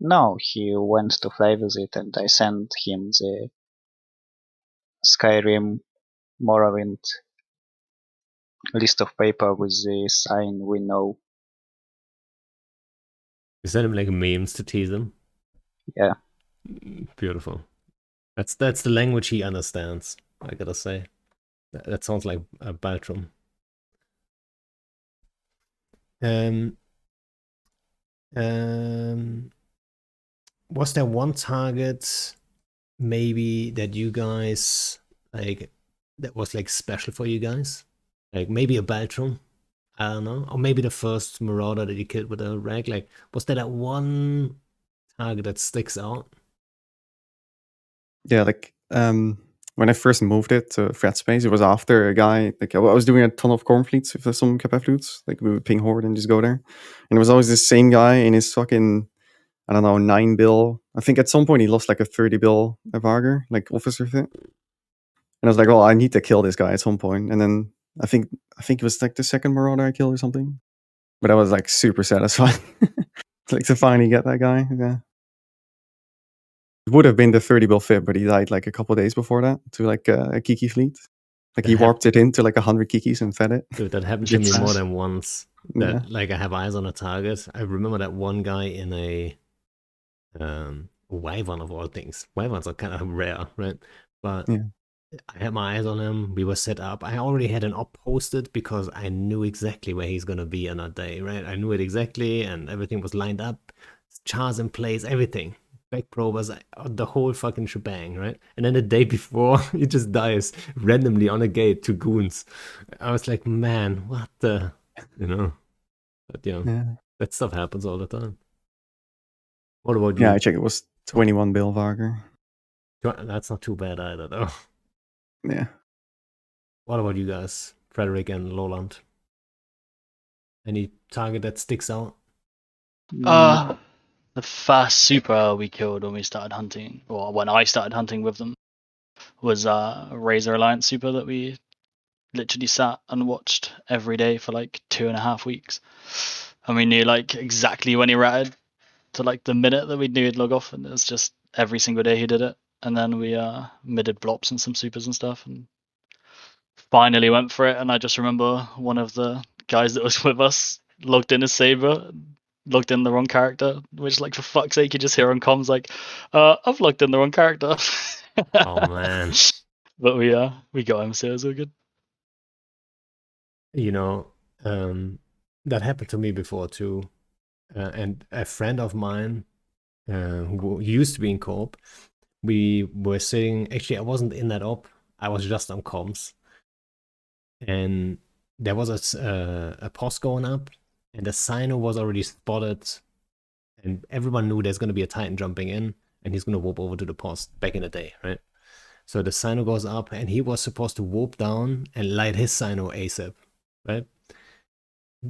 No, he went to fly visit and I sent him the Skyrim Morrowind list of paper with the sign we know. You sent him like memes to tease him. Yeah. Beautiful. That's the language he understands. I gotta say. That sounds like a Beltram. Was there one target maybe that you guys like that was like special for you guys? Like maybe a Beltram? I don't know. Or maybe the first Marauder that you killed with a rag. Like, was there that one target that sticks out? Yeah, like when I first moved it to Fred Space, it was after a guy, like I was doing a ton of corn fleets with some Kappa flutes, like we would ping Horde and just go there. And it was always the same guy in his fucking, I don't know, 9 bill. I think at some point he lost like a 30 bill Varger, like officer fit. And I was like, well, I need to kill this guy at some point. And then I think it was like the second Marauder I killed or something. But I was like super satisfied. Like to finally get that guy. Yeah. It would have been the 30 bill fit, but he died like a couple days before that to like a Kiki fleet. Like he warped it into like 100 Kikis and fed it. Dude, that happened to me It's more than once. That Yeah. like I have eyes on a target. I remember that one guy in a Wyvern of all things. Wyverns are kind of rare, right? But Yeah. I had my eyes on him. We were set up. I already had an op posted because I knew exactly where he's gonna be on that day, right? I knew it exactly, and everything was lined up, chars in place, everything. Back probers, the whole fucking shebang, right? And then the day before, he just dies randomly on a gate to goons. I was like, man, what the, you know? But Yeah. that stuff happens all the time. What about you? Yeah, I checked. It was 21 bill Varger. That's not too bad either, though. Yeah. What about you guys, Fredrick and Lowland? Any target that sticks out? The first super we killed when we started hunting, or when I started hunting with them, was a Razor Alliance super that we literally sat and watched every day for like 2.5 weeks. And we knew like exactly when he ratted to like the minute that we knew he'd log off, and it was just every single day he did it. And then we midded blops and some supers and stuff, and finally went for it. And I just remember one of the guys that was with us logged in as Saber, logged in the wrong character, which like for fuck's sake you just hear on comms like, I've logged in the wrong character. Oh man. But we got him, so it was all good. You know, that happened to me before too. and a friend of mine who used to be in co-op, we were sitting. Actually, I wasn't in that op. I was just on comms, and there was a post going up, and the Sino was already spotted, and everyone knew there's going to be a Titan jumping in, and he's going to warp over to the post back in the day, right? So the Sino goes up, and he was supposed to warp down and light his Sino ASAP, right?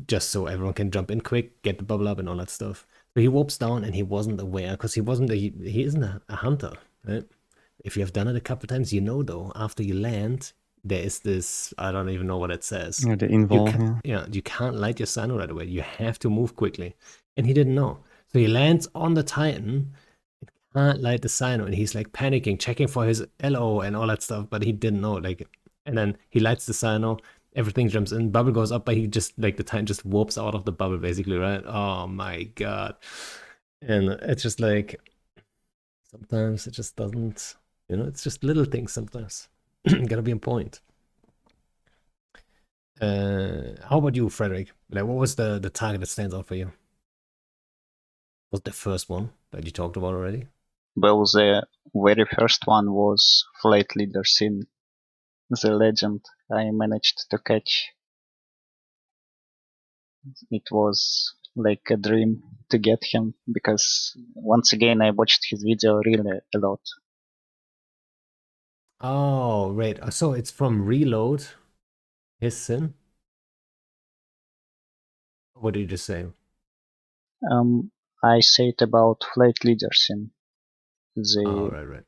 Just so everyone can jump in quick, get the bubble up, and all that stuff. So he warps down, and he wasn't aware because he isn't a hunter, right? If you have done it a couple times, you know though. After you land, there is this, I don't even know what it says. Yeah, the invol. You can't light your Sino right away. You have to move quickly, and he didn't know. So he lands on the Titan, can't light the Sino, and he's like panicking, checking for his LO and all that stuff, but he didn't know. Like, and then he lights the Sino, everything jumps in, bubble goes up, but he just like the Titan just warps out of the bubble, basically, right? Oh my god! And it's just like sometimes it just doesn't, it's just little things sometimes. Gotta be on point. How about you, Fredrick? Like, what was the target that stands out for you? Was the first one that you talked about already? Well, the very first one was Flight Leader Sin, the legend I managed to catch. It was like a dream to get him, because once again I watched his video really a lot. Oh, right. So it's from Reload, his sin? What did you just say? I said about Flight Leader Sin, Oh, the right.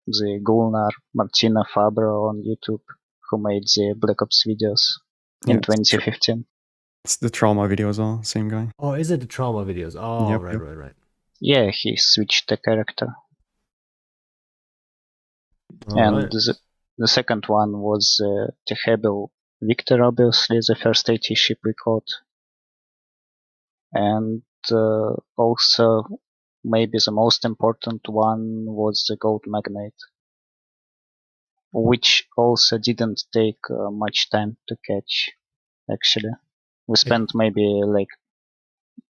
the Gulnar Martina Fabro on YouTube, who made the Black Ops videos in 2015. It's the trauma video as well, same guy. Oh, is it the trauma videos? Oh, Yep, right, yep. right. Yeah, he switched the character. All And right. the second one was Tehebil Victor, obviously, the first AT ship we caught. And also, maybe the most important one was the Gold Magnate, which also didn't take much time to catch, actually. We spent maybe like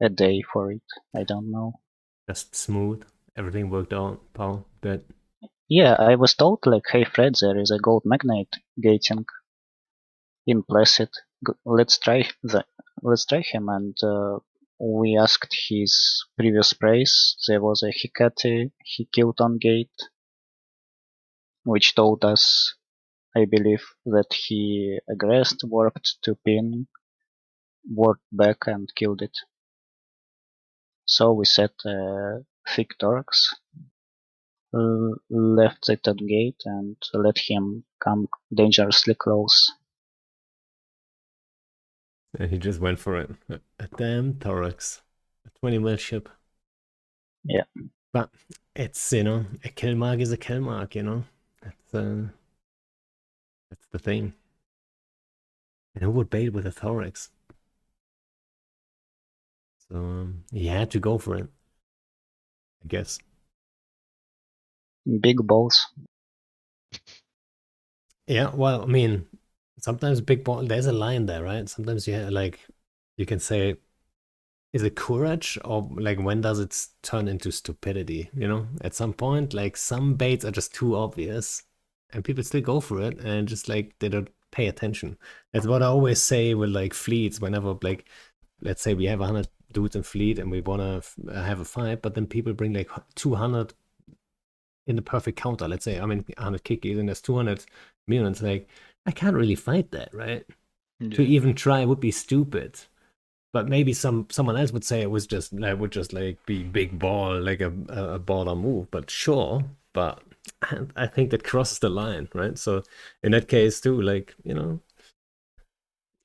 a day for it. I don't know. Just smooth. Everything worked out, Paul. Good. Yeah, I was told like, hey Fred, there is a Gold Magnate gating in Placid. Let's try him. And we asked his previous price. There was a Hecate he killed on gate, which told us, I believe, that he aggressed, warped to pin, warped back and killed it. So we set a thick Torx, left it at gate, and let him come dangerously close. And he just went for it. A damn Thorax. A 20 mil ship. Yeah. But it's, a kill mark is a kill mark, That's the thing. And who would bait with a Thorax? So he had to go for it, I guess. Big balls. Yeah, well, I mean, sometimes big ball, there's a line there, right? Sometimes you can say, is it courage or like when does it turn into stupidity? At some point, like some baits are just too obvious and people still go for it and just like they don't pay attention. That's what I always say with like fleets whenever, like, let's say we have 100 dudes in fleet and we want to have a fight, but then people bring like 200 in the perfect counter. Let's say, 100 kickies and there's 200 mutants. Like, I can't really fight that, right? Yeah. To even try would be stupid. But maybe someone else would say it was just like be big ball, like a baller move. But sure, but I think that crosses the line, right? So in that case too, like,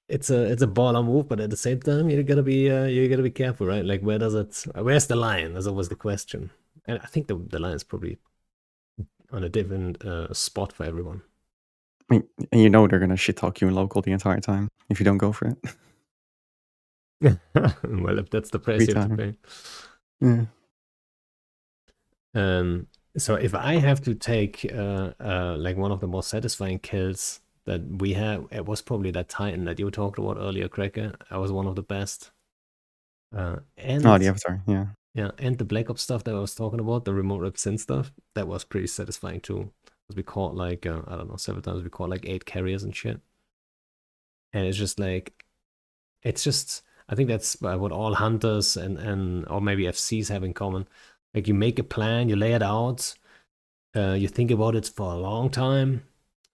it's a baller move, but at the same time you gotta be careful, right? Like where's the line? That's always the question. And I think the line is probably on a different spot for everyone. I mean, and they're gonna shit talk you in local the entire time if you don't go for it. Well, if that's the price you have to pay. Yeah. So if I have to take like one of the most satisfying kills that we have, it was probably that Titan that you talked about earlier, Crecket. That was one of the best. And Oh, the Avatar, yeah. yeah, and the Black Ops stuff that I was talking about, the remote rep sin stuff, that was pretty satisfying too. Because we caught like I don't know, several times we caught like 8 carriers and shit. And it's just like, it's just, I think that's what all hunters and or maybe FCs have in common. Like you make a plan, you lay it out, you think about it for a long time,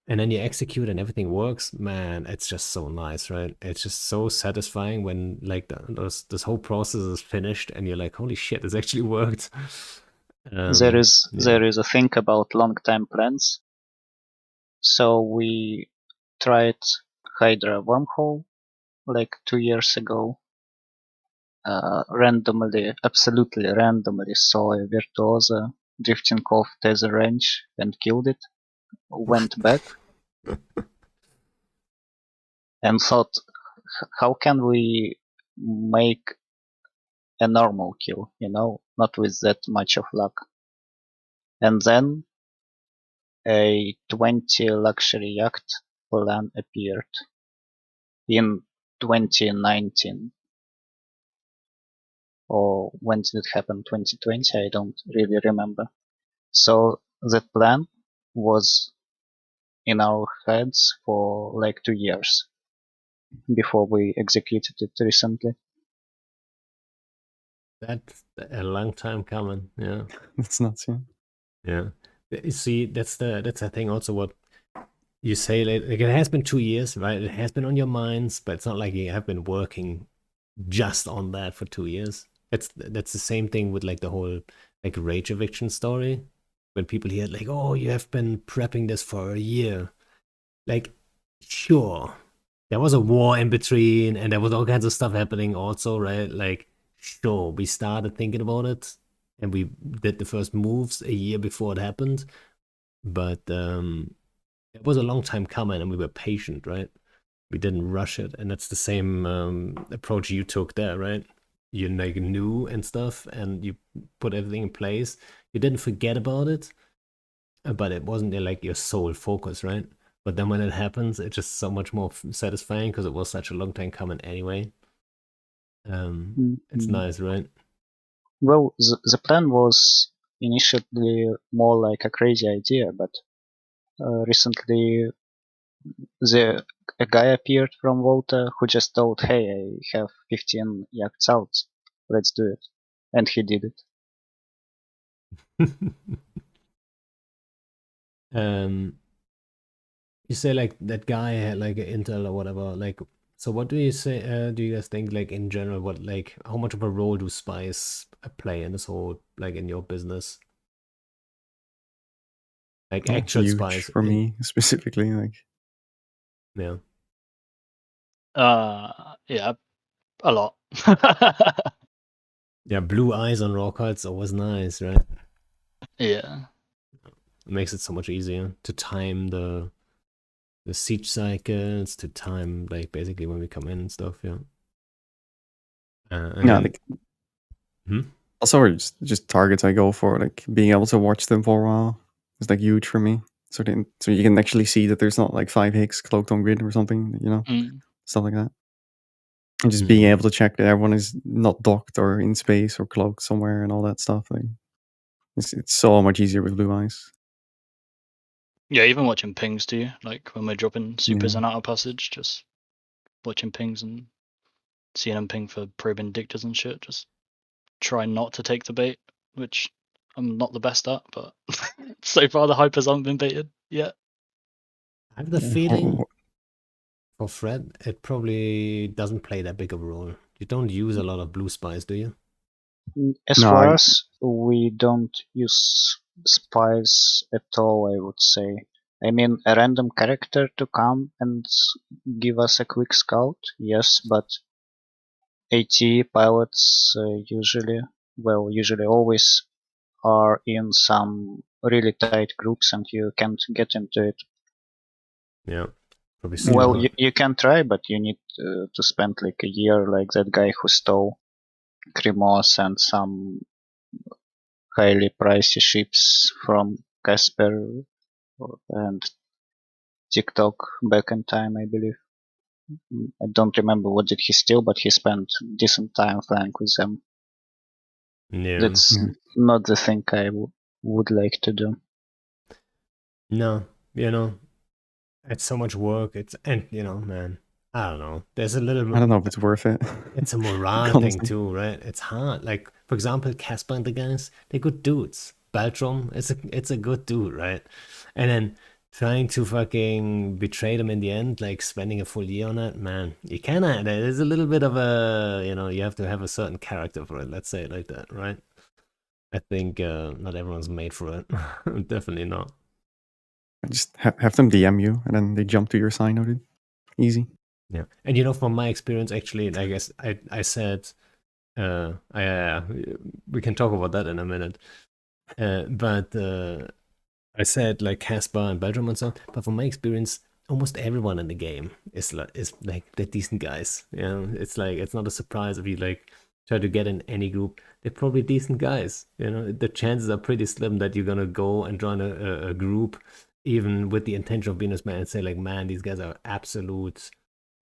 and then you execute and everything works. Man, it's just so nice, right? It's just so satisfying when like this whole process is finished and you're like, holy shit, this actually worked. There is Yeah. a thing about long time plans. So we tried Hydra Wormhole like 2 years ago. Randomly, absolutely randomly, saw a virtuoso drifting off tether range and killed it. Went back and thought, how can we make a normal kill, not with that much of luck. And then a 20 luxury yacht plan appeared in 2019. Or when did it happen? 2020? I don't really remember. So that plan was in our heads for like 2 years before we executed it recently. That's a long time coming. Yeah. That's nuts, yeah. Yeah. You see, that's the thing also what you say, like it has been 2 years, right? It has been on your minds, but it's not like you have been working just on that for 2 years. That's the same thing with like the whole like rage eviction story. When people hear like, oh, you have been prepping this for a year. Like, sure. There was a war in between and there was all kinds of stuff happening also, right? Like, sure, we started thinking about it and we did the first moves a year before it happened. But it was a long time coming and we were patient, right? We didn't rush it. And that's the same approach you took there, right? You like knew and stuff and you put everything in place. You didn't forget about it, but it wasn't like your sole focus, right? But then when it happens, it's just so much more satisfying because it was such a long time coming anyway. It's nice, right? Well, the plan was initially more like a crazy idea, but recently a guy appeared from Volta who just told, hey, I have 15 yachts out, let's do it. And he did it. You say like that guy had like an Intel or whatever. Like, so what do you say? Do you guys think like in general, what like how much of a role do spies play in this whole like in your business? Like Oh, actual huge spies. for me specifically. Like, Yeah. Yeah, a lot. Yeah, blue eyes on rock cards always nice, right? Yeah. It makes it so much easier to time the siege cycles, to time like basically when we come in and stuff. Yeah. And yeah, then, like hmm? also just targets I go for, like being able to watch them for a while is like huge for me. So you can actually see that there's not like 5 hicks cloaked on grid or something, stuff like that. And just being able to check that everyone is not docked or in space or cloaked somewhere and all that stuff. Like, it's so much easier with blue eyes. Yeah, even watching pings too. Like when we're dropping supers Yeah. and out of passage, just watching pings and seeing them ping for probing dictors and shit. Just try not to take the bait, which I'm not the best at, but so far the hypers haven't been baited yet. I have the feeling for Fred, it probably doesn't play that big of a role. You don't use a lot of blue spies, do you? As No, for I- us, we don't use spies at all, I would say. I mean, a random character to come and give us a quick scout, yes, but AT pilots usually always are in some really tight groups and you can't get into it. Yeah. Probably Well, super. you can try, but you need to spend like a year like that guy who stole Kremos and some highly pricey ships from Casper and TikTok back in time, I believe. I don't remember what did he steal, but he spent decent time flying with them. Yeah. That's not the thing I would like to do. No, it's so much work. And man, I don't know. There's a little. I don't know if it's worth it. It's a morale thing too, right? It's hard. Like, for example, Casper and the guys, they're good dudes. Baltrum, it's a good dude, right? And then trying to fucking betray them in the end, like spending a full year on it, man, you cannot. There's a little bit of a, you have to have a certain character for it. Let's say it like that, right? I think not everyone's made for it. Definitely not. Just have them DM you, and then they jump to your sign, dude. Easy. Yeah, and from my experience, actually, I guess I said, we can talk about that in a minute. But I said like Casper and Belgium and so on. But from my experience, almost everyone in the game is like they're decent guys. It's like it's not a surprise if you like try to get in any group. They're probably decent guys. The chances are pretty slim that you're gonna go and join a group, even with the intention of being a man, and say like, man, these guys are absolute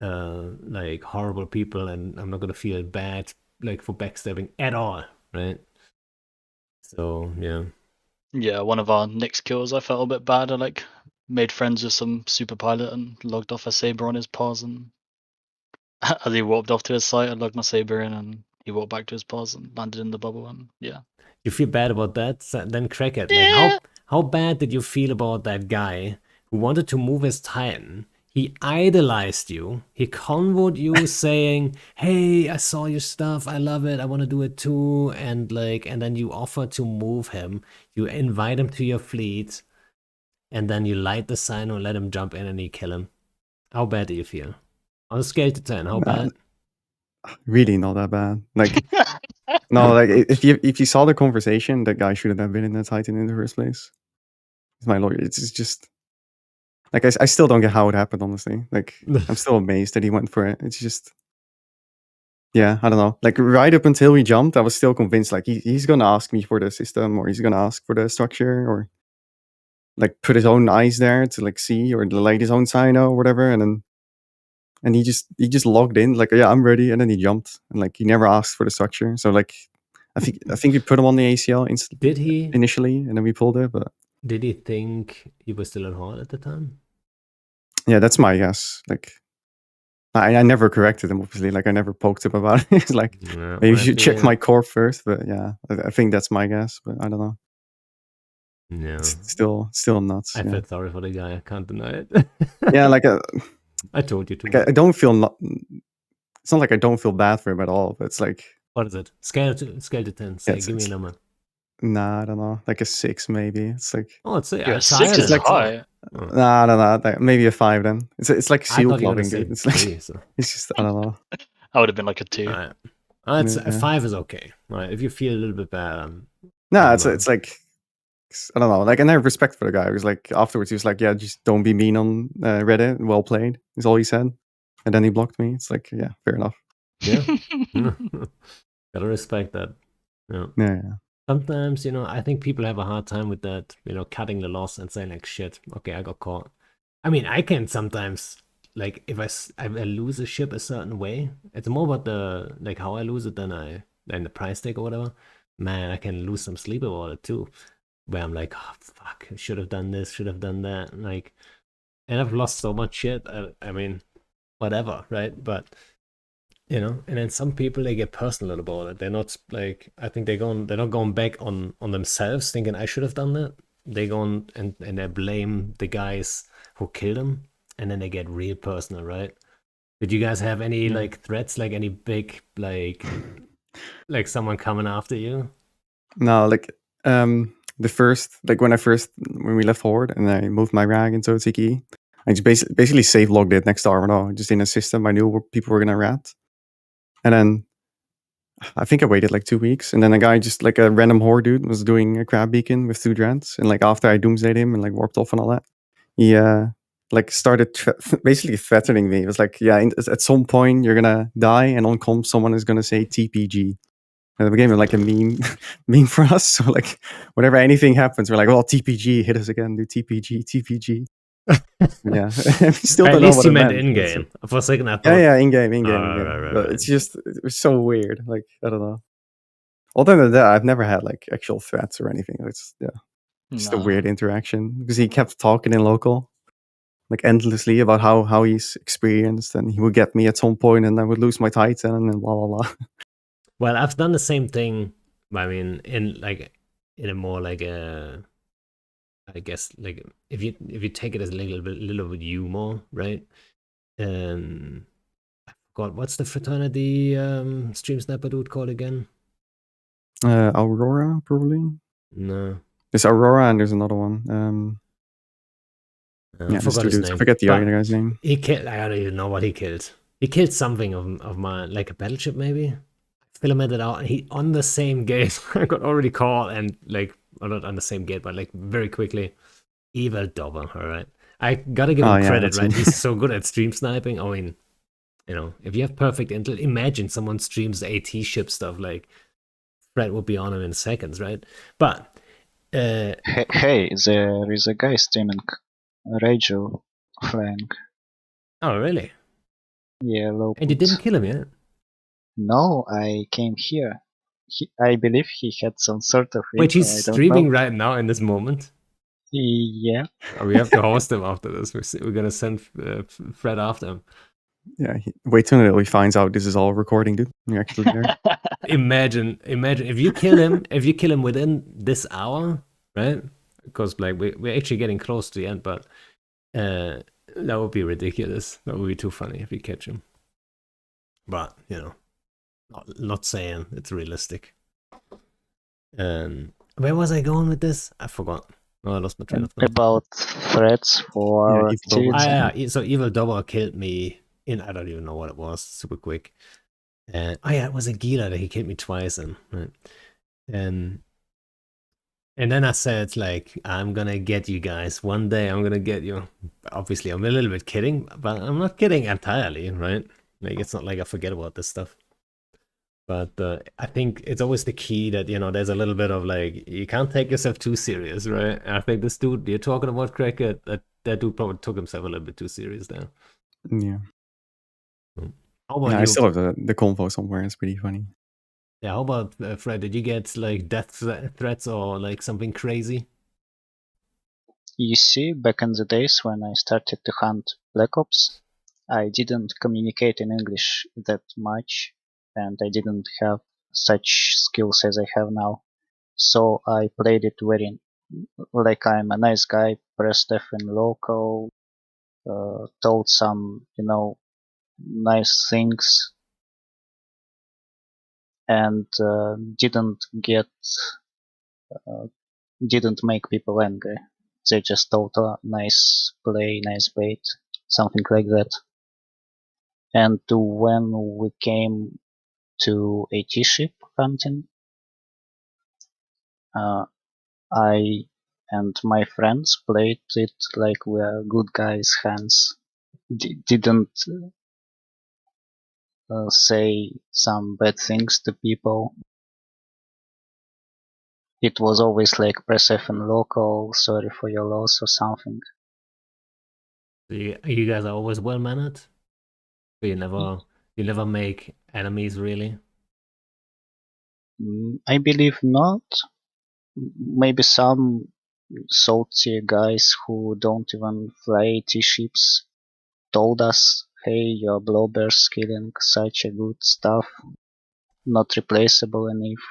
like horrible people, and I'm not gonna feel bad like for backstabbing at all, right? So yeah. Yeah, one of our next kills, I felt a bit bad. I like made friends with some super pilot and logged off a saber on his pause, and as he walked off to his site, I logged my saber in, and he walked back to his pause and landed in the bubble. And yeah, You feel bad about that? Then Crecket, like Yeah. how bad did you feel about that guy who wanted to move his Titan? He idolized you. He convoed you saying, "Hey, I saw your stuff. I love it. I want to do it too." And then you offer to move him. You invite him to your fleet, and then you light the sign and let him jump in and you kill him. How bad do you feel? On a scale to 10, how bad? Really not that bad. Like no, like if you saw the conversation, that guy shouldn't have been in the Titan in the first place. It's my lawyer. It's just like I still don't get how it happened. Honestly, like I'm still amazed that he went for it. It's just yeah, I don't know. Like right up until we jumped, I was still convinced like he's gonna ask me for the system, or he's gonna ask for the structure, or like put his own eyes there to like see, or light his own sign or whatever, and he just logged in like, yeah, I'm ready, and then he jumped, and like he never asked for the structure. So like I think we put him on the ACL Did he initially, and then we pulled it. But did he think he was still on Hall at the time? yeah, that's my guess. Like I never corrected him, obviously. Like I never poked him about it. It's like Yeah, maybe you should check honestly, my corp first. But yeah, I think that's my guess. But I don't know. yeah. It's still nuts. I Yeah, felt sorry for the guy. I can't deny it. yeah. Like I told you to. I don't feel it's not like I don't feel bad for him at all. But it's like What is it? Scale to 10. Say, give me a number. Nah, I don't know. Like a 6 maybe. It's like Oh, it's yeah, it's 6 higher is than high. Oh. nah, no, like maybe a 5 then. It's like I seal thought you were gonna logging, say dude. It's like 3. So. it's just I don't know. I would have been like a 2. Alright. A Yeah. 5 is okay. Right. If you feel a little bit bad, Nah, it's like I don't know. Like I have respect for the guy. He was like afterwards, he was like, "Yeah, just don't be mean on Reddit. Well played," is all he said. And then he blocked me. It's like, yeah, fair enough. yeah. Gotta respect that. Yeah. Yeah. Sometimes, I think people have a hard time with that, cutting the loss and saying like, shit, okay, I got caught. I mean, I can sometimes, like, if I lose a ship a certain way, it's more about the, like, how I lose it than the price tag or whatever. Man, I can lose some sleep about it too, where I'm like, oh, fuck, should have done this, should have done that. Like, and I've lost so much shit. I mean, whatever, right? But and then some people, they get personal about it. They're not like, I think they're not going back on themselves thinking I should have done that. They go on and they blame the guys who killed them, and then they get real personal, right? Did you guys have any like threats, like any big like someone coming after you? No, like the first, like when we left Horde and I moved my rag into Otiki, I just basically save logged it next to Armano, just in a system I knew people were gonna rat. And then I think I waited like 2 weeks, and then a guy, just like a random Horde dude, was doing a crab beacon with 2 Drents, and like after I doomsdayed him and like warped off and all that, he like started basically threatening me. It was like, yeah, at some point you're gonna die, and on comp someone is gonna say TPG. And it became like a meme for us. So like whenever anything happens, we're like, well, TPG, hit us again, do TPG. Yeah, we still At don't know least what you it meant meant. in It's- game. For a second, I thought. Yeah, in game. Right. But it's just it was so weird. Like I don't know. Other than that, I've never had like actual threats or anything. It's just a No. weird interaction because he kept talking in local, like endlessly about how he's experienced, and he would get me at some point, and I would lose my Titan, and blah blah blah. Well, I've done the same thing. I mean, in a more like a, I guess like if you take it as a little bit humor, right? I forgot what's the fraternity stream sniper dude called again? Aurora, probably. No, There's Aurora, and there's another one. I Yeah, there's forgot two his dudes. I name. forget the But other guy's name. he killed. I don't even know what he killed. He killed something of mine, like a battleship maybe. Filamented out, and he on the same gate. I got already caught, and like, or not on the same gate, but like very quickly. Evil double, all right. I gotta give Oh, him yeah, credit, that's right? him. He's so good at stream sniping. I mean, if you have perfect intel, imagine someone streams AT ship stuff. Like Fred would be on him in seconds, right? But Hey, there is a guy streaming radio flank. oh really? Yeah, low And you didn't kill him yet? No, I came here. I believe he had some sort of Wait, info, he's I don't streaming know. right now in this moment. Yeah. Oh, we have to host him after this. We're gonna send Fred after him. Yeah, wait till he finds out this is all recording, dude. You're actually there. Imagine if you kill him within this hour, right? Because like we're actually getting close to the end, but that would be ridiculous. That would be too funny if you catch him. But not saying it's realistic. Where was I going with this? I forgot. Oh, I lost my train of thought. About threats for Evil Double. activity. So Evil Double killed me in, I don't even know what it was, super quick. And it was a Gila that he killed me twice in, right? And then I said, like, I'm gonna get you guys. One day I'm gonna get you. Obviously, I'm a little bit kidding, but I'm not kidding entirely, right? Like, it's not like I forget about this stuff. But I think it's always the key that, there's a little bit of like, you can't take yourself too serious, right? And I think this dude, you're talking about Crecket, that dude probably took himself a little bit too serious there. Yeah. How about Yeah, I you? still have the convo somewhere. It's pretty funny. Yeah, how about Fred? Did you get like death threats or like something crazy? You see, back in the days when I started to hunt Black Ops, I didn't communicate in English that much, and I didn't have such skills as I have now. So I played it very like I'm a nice guy, pressed F in local, told some, nice things, and didn't make people angry. They just told, nice play, nice bait, something like that. And when we came to AT ship hunting, I and my friends played it like we are good guys, hands. Didn't say some bad things to people. It was always like press F in local, sorry for your loss or something. You guys are always well mannered. You never make enemies really. I believe not. Maybe some salty guys who don't even fly AT ships told us, hey, your blowbear's killing such a good stuff, not replaceable enough.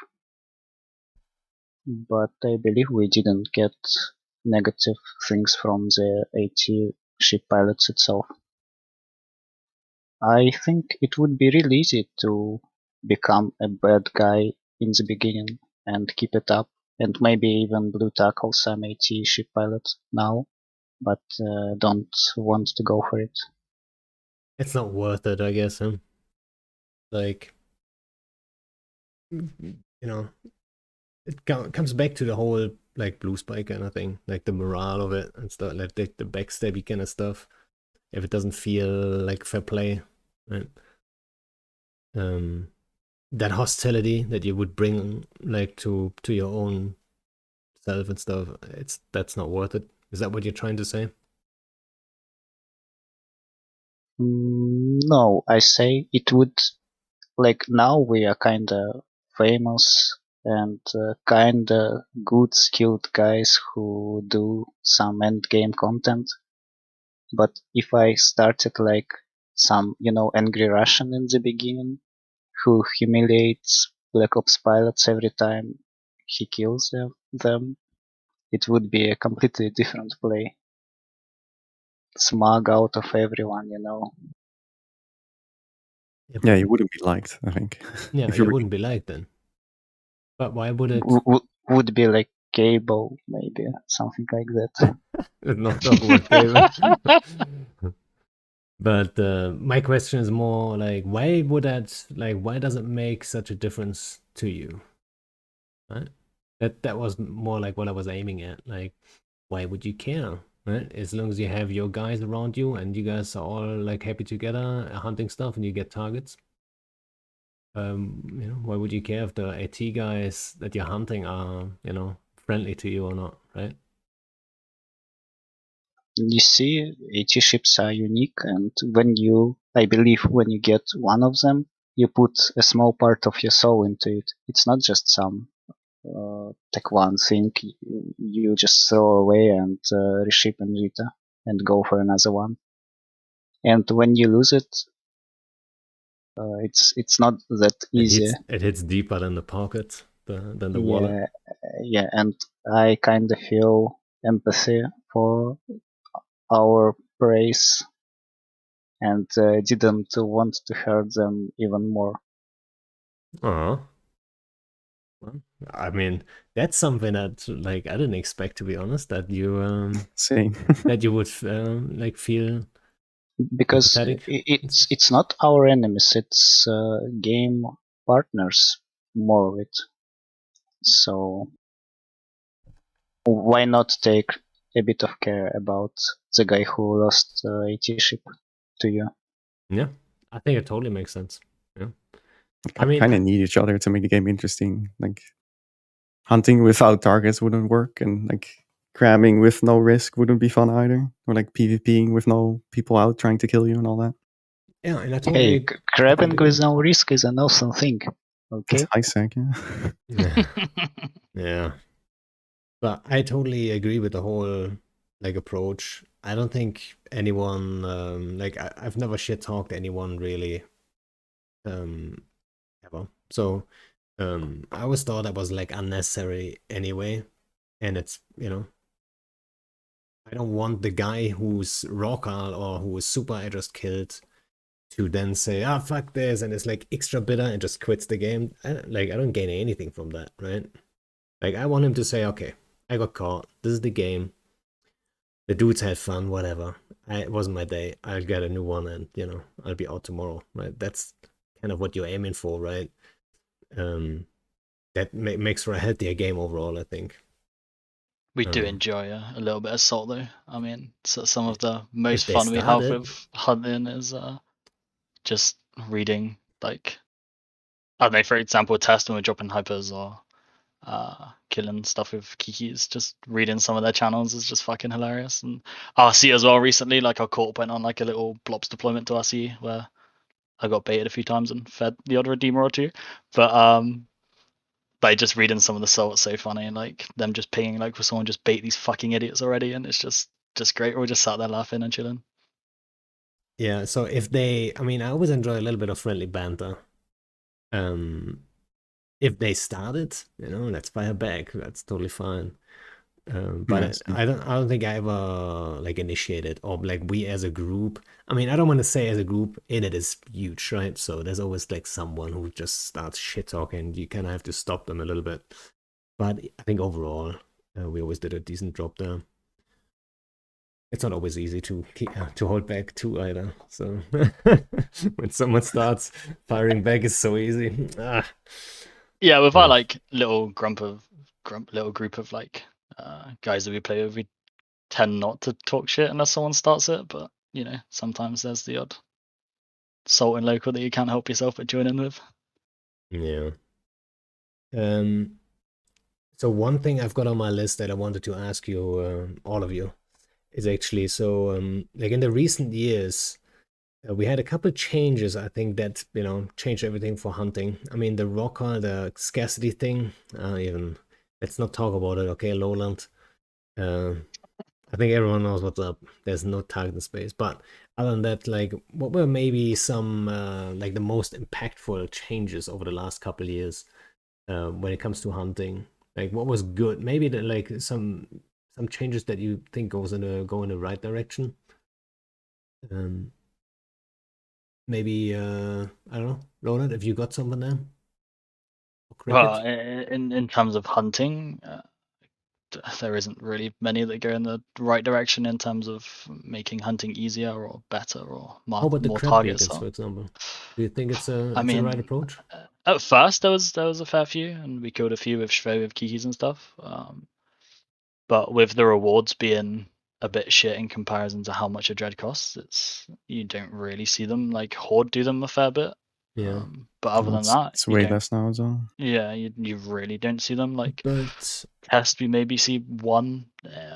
But I believe we didn't get negative things from the AT ship pilots itself. I think it would be really easy to become a bad guy in the beginning and keep it up, and maybe even blue tackle some AT ship pilots now, but don't want to go for it. It's not worth it, I guess. Like, it comes back to the whole like blue spike kind of thing, like the morale of it and stuff, like the backstabby kind of stuff. If it doesn't feel like fair play, right? That hostility that you would bring like to your own self and stuff, that's not worth it. Is that what you're trying to say? No, I say it would, like, now we are kinda famous and kinda good skilled guys who do some end game content. But if I started like some, angry Russian in the beginning who humiliates Black Ops pilots every time he kills them, it would be a completely different play. Smug out of everyone, Yeah, you wouldn't be liked, I think. Yeah, if you were- wouldn't be liked then. But why would it? Would be like Cable, maybe something like that. Let's not talk about Cable. But my question is more like, why would that? Like, why does it make such a difference to you? Right? That was more like what I was aiming at. Like, why would you care? Right? As long as you have your guys around you and you guys are all like happy together, hunting stuff, and you get targets. Why would you care if the AT guys that you're hunting are, friendly to you or not, right? You see, AT ships are unique, and I believe when you get one of them, you put a small part of your soul into it. It's not just some take one thing you just throw away and reship in Vita and go for another one. And when you lose it, it's not that easy. It hits deeper than the pocket, than the wallet. Yeah, and I kind of feel empathy for our praise and didn't want to hurt them even more. Well, I mean, that's something that like I didn't expect, to be honest, that you Same. that you would like feel Because empathetic. it's not our enemies, it's game partners more of it. So why not take a bit of care about the guy who lost AT ship to you? Yeah, I think it totally makes sense. Yeah, I mean, kind of need each other to make the game interesting. Like hunting without targets wouldn't work, and like cramming with no risk wouldn't be fun either. Or like PvPing with no people out trying to kill you and all that. Yeah, and I totally. Hey, crabbing with no risk is an awesome thing. Okay. It's high sec, Yeah. Yeah. But I totally agree with the whole like approach. I don't think anyone like I've never shit talked anyone really ever. So I always thought that was like unnecessary anyway. And it's I don't want the guy who's Rockal or who is super I just killed to then say, ah, fuck this, and it's like extra bitter and just quits the game. I don't gain anything from that, right? Like I want him to say, okay, I got caught. This is the game. The dudes had fun, whatever. It wasn't my day. I'll get a new one, and I'll be out tomorrow, right? That's kind of what you're aiming for, right? That makes for a healthier game overall, I think. We do enjoy a little bit of salt, though. I mean, so some of the most they fun we have started- with hunting is just reading, like, I don't know, for example, test when we're dropping hypers or killing stuff with kikis. Just reading some of their channels is just fucking hilarious. And RC as well recently, like I went on like a little blobs deployment to RC where I got baited a few times and fed the odd redeemer or two. But like just reading some of the salt is so funny, and like them just pinging like for someone just bait these fucking idiots already, and it's just great. We're just sat there laughing and chilling. Yeah, so I always enjoy a little bit of friendly banter. If they started, let's fire back. That's totally fine. But Yes. I don't think I ever like initiated or like we as a group. I mean, I don't want to say as a group, it is huge, right? So there's always like someone who just starts shit talking. You kind of have to stop them a little bit. But I think overall, we always did a decent job there. It's not always easy to hold back too either. So when someone starts firing back, is so easy. Yeah, with our like little little group of like guys that we play with, we tend not to talk shit unless someone starts it. But sometimes there's the odd salt and local that you can't help yourself but join in with. Yeah. So one thing I've got on my list that I wanted to ask you, all of you, is actually like in the recent years, we had a couple changes, I think, that changed everything for hunting. I mean, the rocker, the scarcity thing. Even let's not talk about it. Okay, Lowland. I think everyone knows what's up. There's no target in space. But other than that, like, what were maybe some like the most impactful changes over the last couple of years when it comes to hunting? Like, what was good? Maybe like some changes that you think go in the right direction. Maybe I don't know, Roland, if you got something there? Or Well, Cricket? in terms of hunting, there isn't really many that go in the right direction in terms of making hunting easier or better or How about the more crab targets. beacons, for example? Do you think it's I the right mean, approach? at first there was a fair few, and we killed a few with Shvei with Kikis and stuff. But with the rewards being a bit shit in comparison to how much a dread costs, you don't really see them. Like Horde do them a fair bit. Yeah. But other than that, It's you way don't. less now as well. Yeah, you really don't see them. Like But test, we maybe see one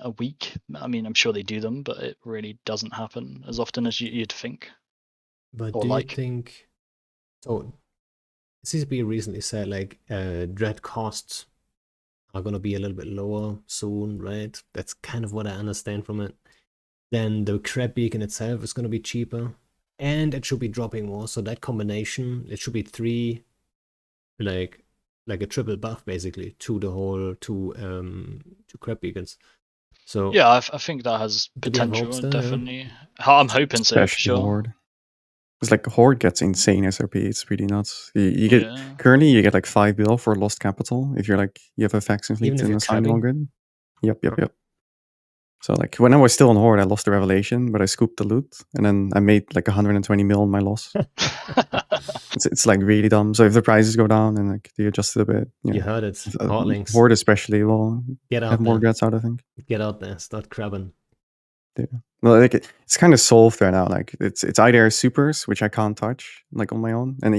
a week. I mean, I'm sure they do them, but it really doesn't happen as often as you'd think. but Or do you like, think so? CCP recently said like dread costs are gonna be a little bit lower soon, right? That's kind of what I understand from it. Then the crab beacon itself is gonna be cheaper, and it should be dropping more. So that combination, it should be three, like a triple buff basically to the whole to crab beacons. So yeah, I think that has do we have potential. hopes there? Yeah. Definitely. I'm hoping so for Especially sure. Horde. It's like Horde gets insane SRP. It's pretty nuts. You get Yeah. currently you get like 5 bill for lost capital if you're like you have a faction Even fleet if in you're a signal crabbing? grid. Yep. So like when I was still on Horde, I lost the revelation, but I scooped the loot, and then I made like 120 mil on my loss. It's like really dumb. So if the prices go down and like they adjust it a bit, You heard it. uh, Hot links. Horde especially will Get have out more there. dreads out. I think. Get out there. Start crabbing. Yeah. Well, like it's kind of solved there now. Like it's either supers, which I can't touch like on my own, and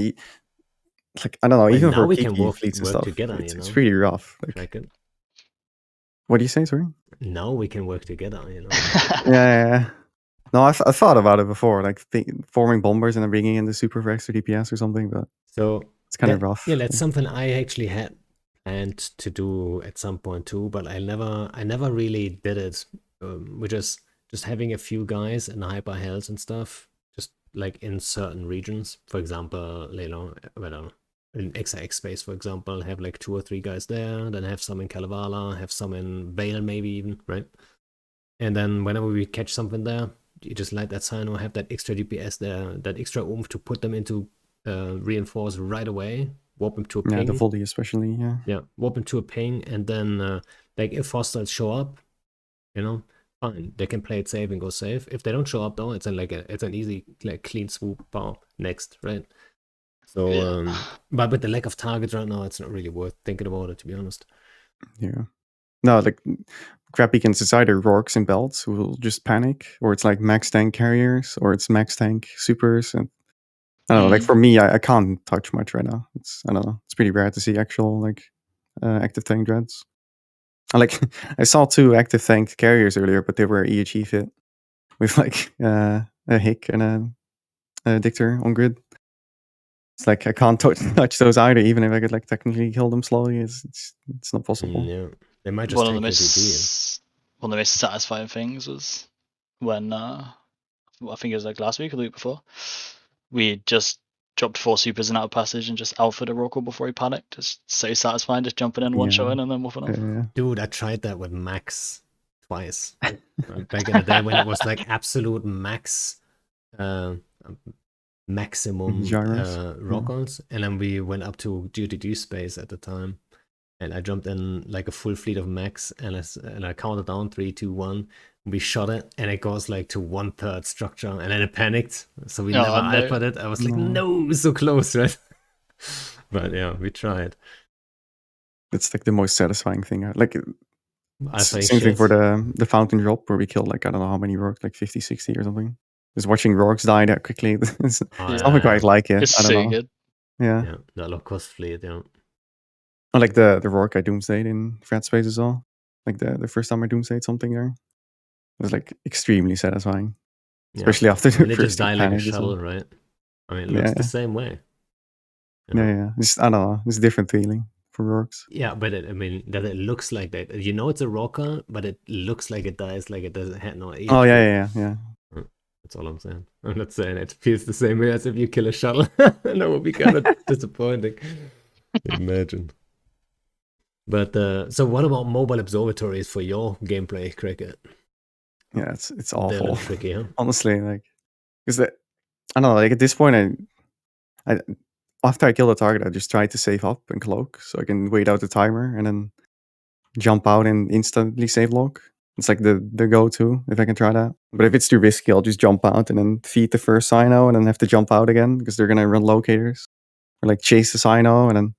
like I don't know, Well, even now for we can PP fleets and work stuff, together, it's pretty rough. Like, Cricket. what do you say? Sorry. Now we can work together, Yeah. No, I thought about it before, like forming bombers and then bringing in the super for extra DPS or something, but So it's kind of rough. Yeah, that's something I actually had planned to do at some point too, but I never really did it. Which is just having a few guys in hyper health and stuff, just like in certain regions. For example, I don't know, in XIX space, for example, have like 2 or 3 guys there, then have some in Kalevala, have some in Vale, maybe even, right? And then whenever we catch something there, you just light that sign or have that extra DPS there, that extra oomph to put them into reinforce right away, warp them to a ping. Yeah, the volley especially. Yeah. Yeah, warp them to a ping, and then like if hostiles show up, fine, they can play it safe and go safe. If they don't show up though, it's an easy like clean swoop pow next, right? So Yeah. but with the lack of targets right now, it's not really worth thinking about it, to be honest. Yeah. No, like crap beacons, it's either Rorks and Belts who will just panic, or it's like max tank carriers, or it's max tank supers. And I don't know, like for me, I can't touch much right now. I don't know, it's pretty rare to see actual like active tank dreads. Like I saw 2 active tank carriers earlier, but they were EHE fit with like a Hick and a Dictor on grid. It's like I can't touch those either, even if I could like technically kill them slowly. It's not possible. Yeah, they might just one of tank the into most satisfying things was when I think it was like last week or the week before, we just dropped 4 supers in out of passage and just alpha the Rockwell before he panicked. It's so satisfying, just jumping in, one shot in, and then moving off. Dude, I tried that with Max twice. Back in the day when it was like absolute max maximum rockers, and then we went up to GTD space at the time, and I jumped in like a full fleet of max, and I counted down 3, 2, 1. We shot it, and it goes like to 1/3 structure, and then it panicked. So we never alphaed it. I was like, no, so close, right? But yeah, we tried. It's like the most satisfying thing. Like same shit. thing for the fountain drop where we killed like I don't know how many Rorks, like 50, 60 or something. Just watching Rorks die that quickly. It's not quite like it. It's I don't so know. good. Yeah, the low cost fleet, yeah. I like the Rork I doomsdayed in Fred space as well. Like the first time I doomsdayed something there. It was like extremely satisfying. especially after the And they just first die like a panic as well. shuttle, right? I mean, it looks the same way. You know? Yeah. Just, I don't know. It's a different feeling for orcs. Yeah, but I mean, that it looks like that. You know, it's a rocker, but it looks like it dies like it doesn't have no HP. Oh, yeah. That's all I'm saying. I'm not saying it feels the same way as if you kill a shuttle. That would be kind of disappointing. Imagine. But so what about mobile observatories for your gameplay, Cricket? Yeah, it's They're a awful. little tricky, huh? Honestly, like, because I don't know, like at this point, I after I kill the target, I just try to save up and cloak so I can wait out the timer and then jump out and instantly save log. It's like the go-to if I can try that. But if it's too risky, I'll just jump out and then feed the first Sino and then have to jump out again because they're gonna run locators. Or like chase the Sino and then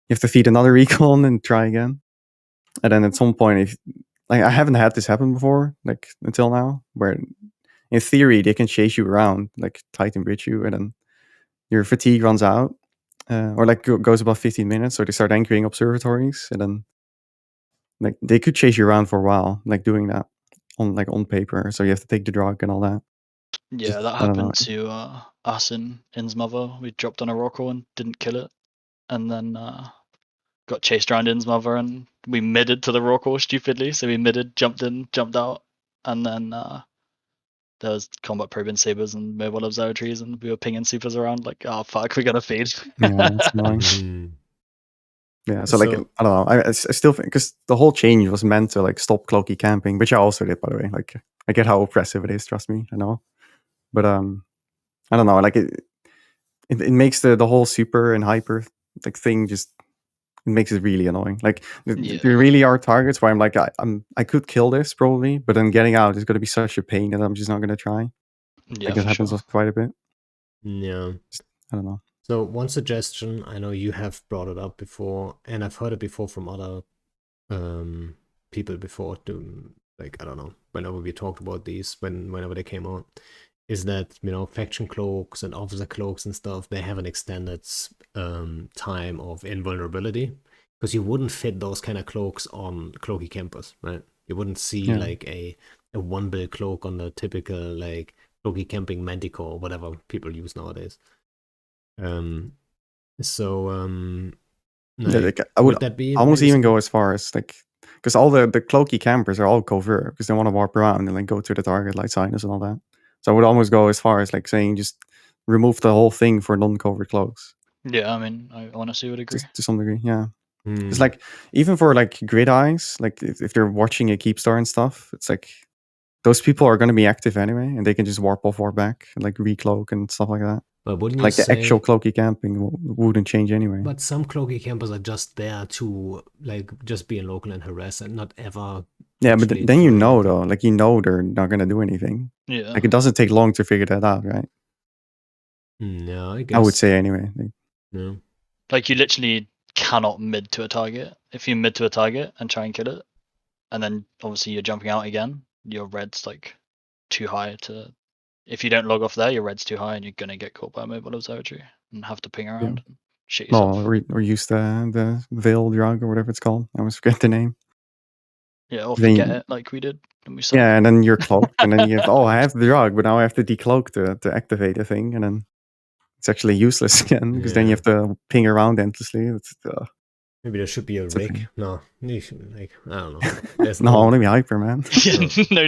you have to feed another recon and try again. And then at some point, if like I haven't had this happen before, like until now, where in theory they can chase you around, like Titan bridge you, and then your fatigue runs out, or like goes above 15 minutes, so they start anchoring observatories, and then like they could chase you around for a while, like doing that on paper. So you have to take the drug and all that. Yeah, Just, that I don't know. happened to us in Innsmother. We dropped on a Rocco and didn't kill it, and then got chased around Innsmother, and we midded to the Rocco stupidly. So we midded, jumped in, jumped out, and then there was combat probing sabers and mobile observatories, and we were pinging supers around like, oh fuck, we gotta feed. Yeah, that's annoying. Mhm. Yeah, so like I don't know. I still think because the whole change was meant to like stop cloaky camping, which I also did, by the way. Like I get how oppressive it is. Trust me, I know. But I don't know. Like it makes the whole super and hyper like thing just it makes it really annoying. Like there really are targets where I'm like I could kill this probably, but then getting out is going to be such a pain that I'm just not going to try. Yeah, like that for happens sure. quite a bit. Yeah. I don't know. So one suggestion, I know you have brought it up before, and I've heard it before from other people before. To like I don't know, whenever we talked about these, whenever they came out, is that faction cloaks and officer cloaks and stuff, they have an extended time of invulnerability, because you wouldn't fit those kind of cloaks on cloaky campers, right? You wouldn't see like a one bill cloak on the typical like cloaky camping manticore or whatever people use nowadays. Like, I would that be almost even go as far as like because all the cloaky campers are all covert because they want to warp around and like go to the target like sinus and all that. So I would almost go as far as like saying just remove the whole thing for non-covert clothes. Yeah, I mean, I honestly would agree. Just to some degree, yeah. It's like even for like grid eyes, like if they're watching a Keepstar and stuff, it's like those people are going to be active anyway, and they can just warp off, warp back, and like recloak and stuff like that. But wouldn't you like say, the actual cloaky camping wouldn't change anyway? But some cloaky campers are just there to like just be in local and harass and not ever. Yeah, but then you know though, like you know they're not going to do anything. Yeah, like it doesn't take long to figure that out, right? No, I guess I would say anyway. No. Like you literally cannot mid to a target. If you mid to a target and try and kill it, and then obviously you're jumping out again, your red's like too high to. If you don't log off there, your red's too high, and you're gonna get caught by a mobile observatory and have to ping around and shit yourself. Or use the veil drug or whatever it's called. I always forget the name. Yeah, or forget it like we did. And we yeah, and then you're cloaked, and then you have I have the drug, but now I have to decloak to activate the thing, and then it's actually useless again because then you have to ping around endlessly. It's, maybe there should be a rig. No, you should, like I don't know. There's no, I want to be hyper, man. no.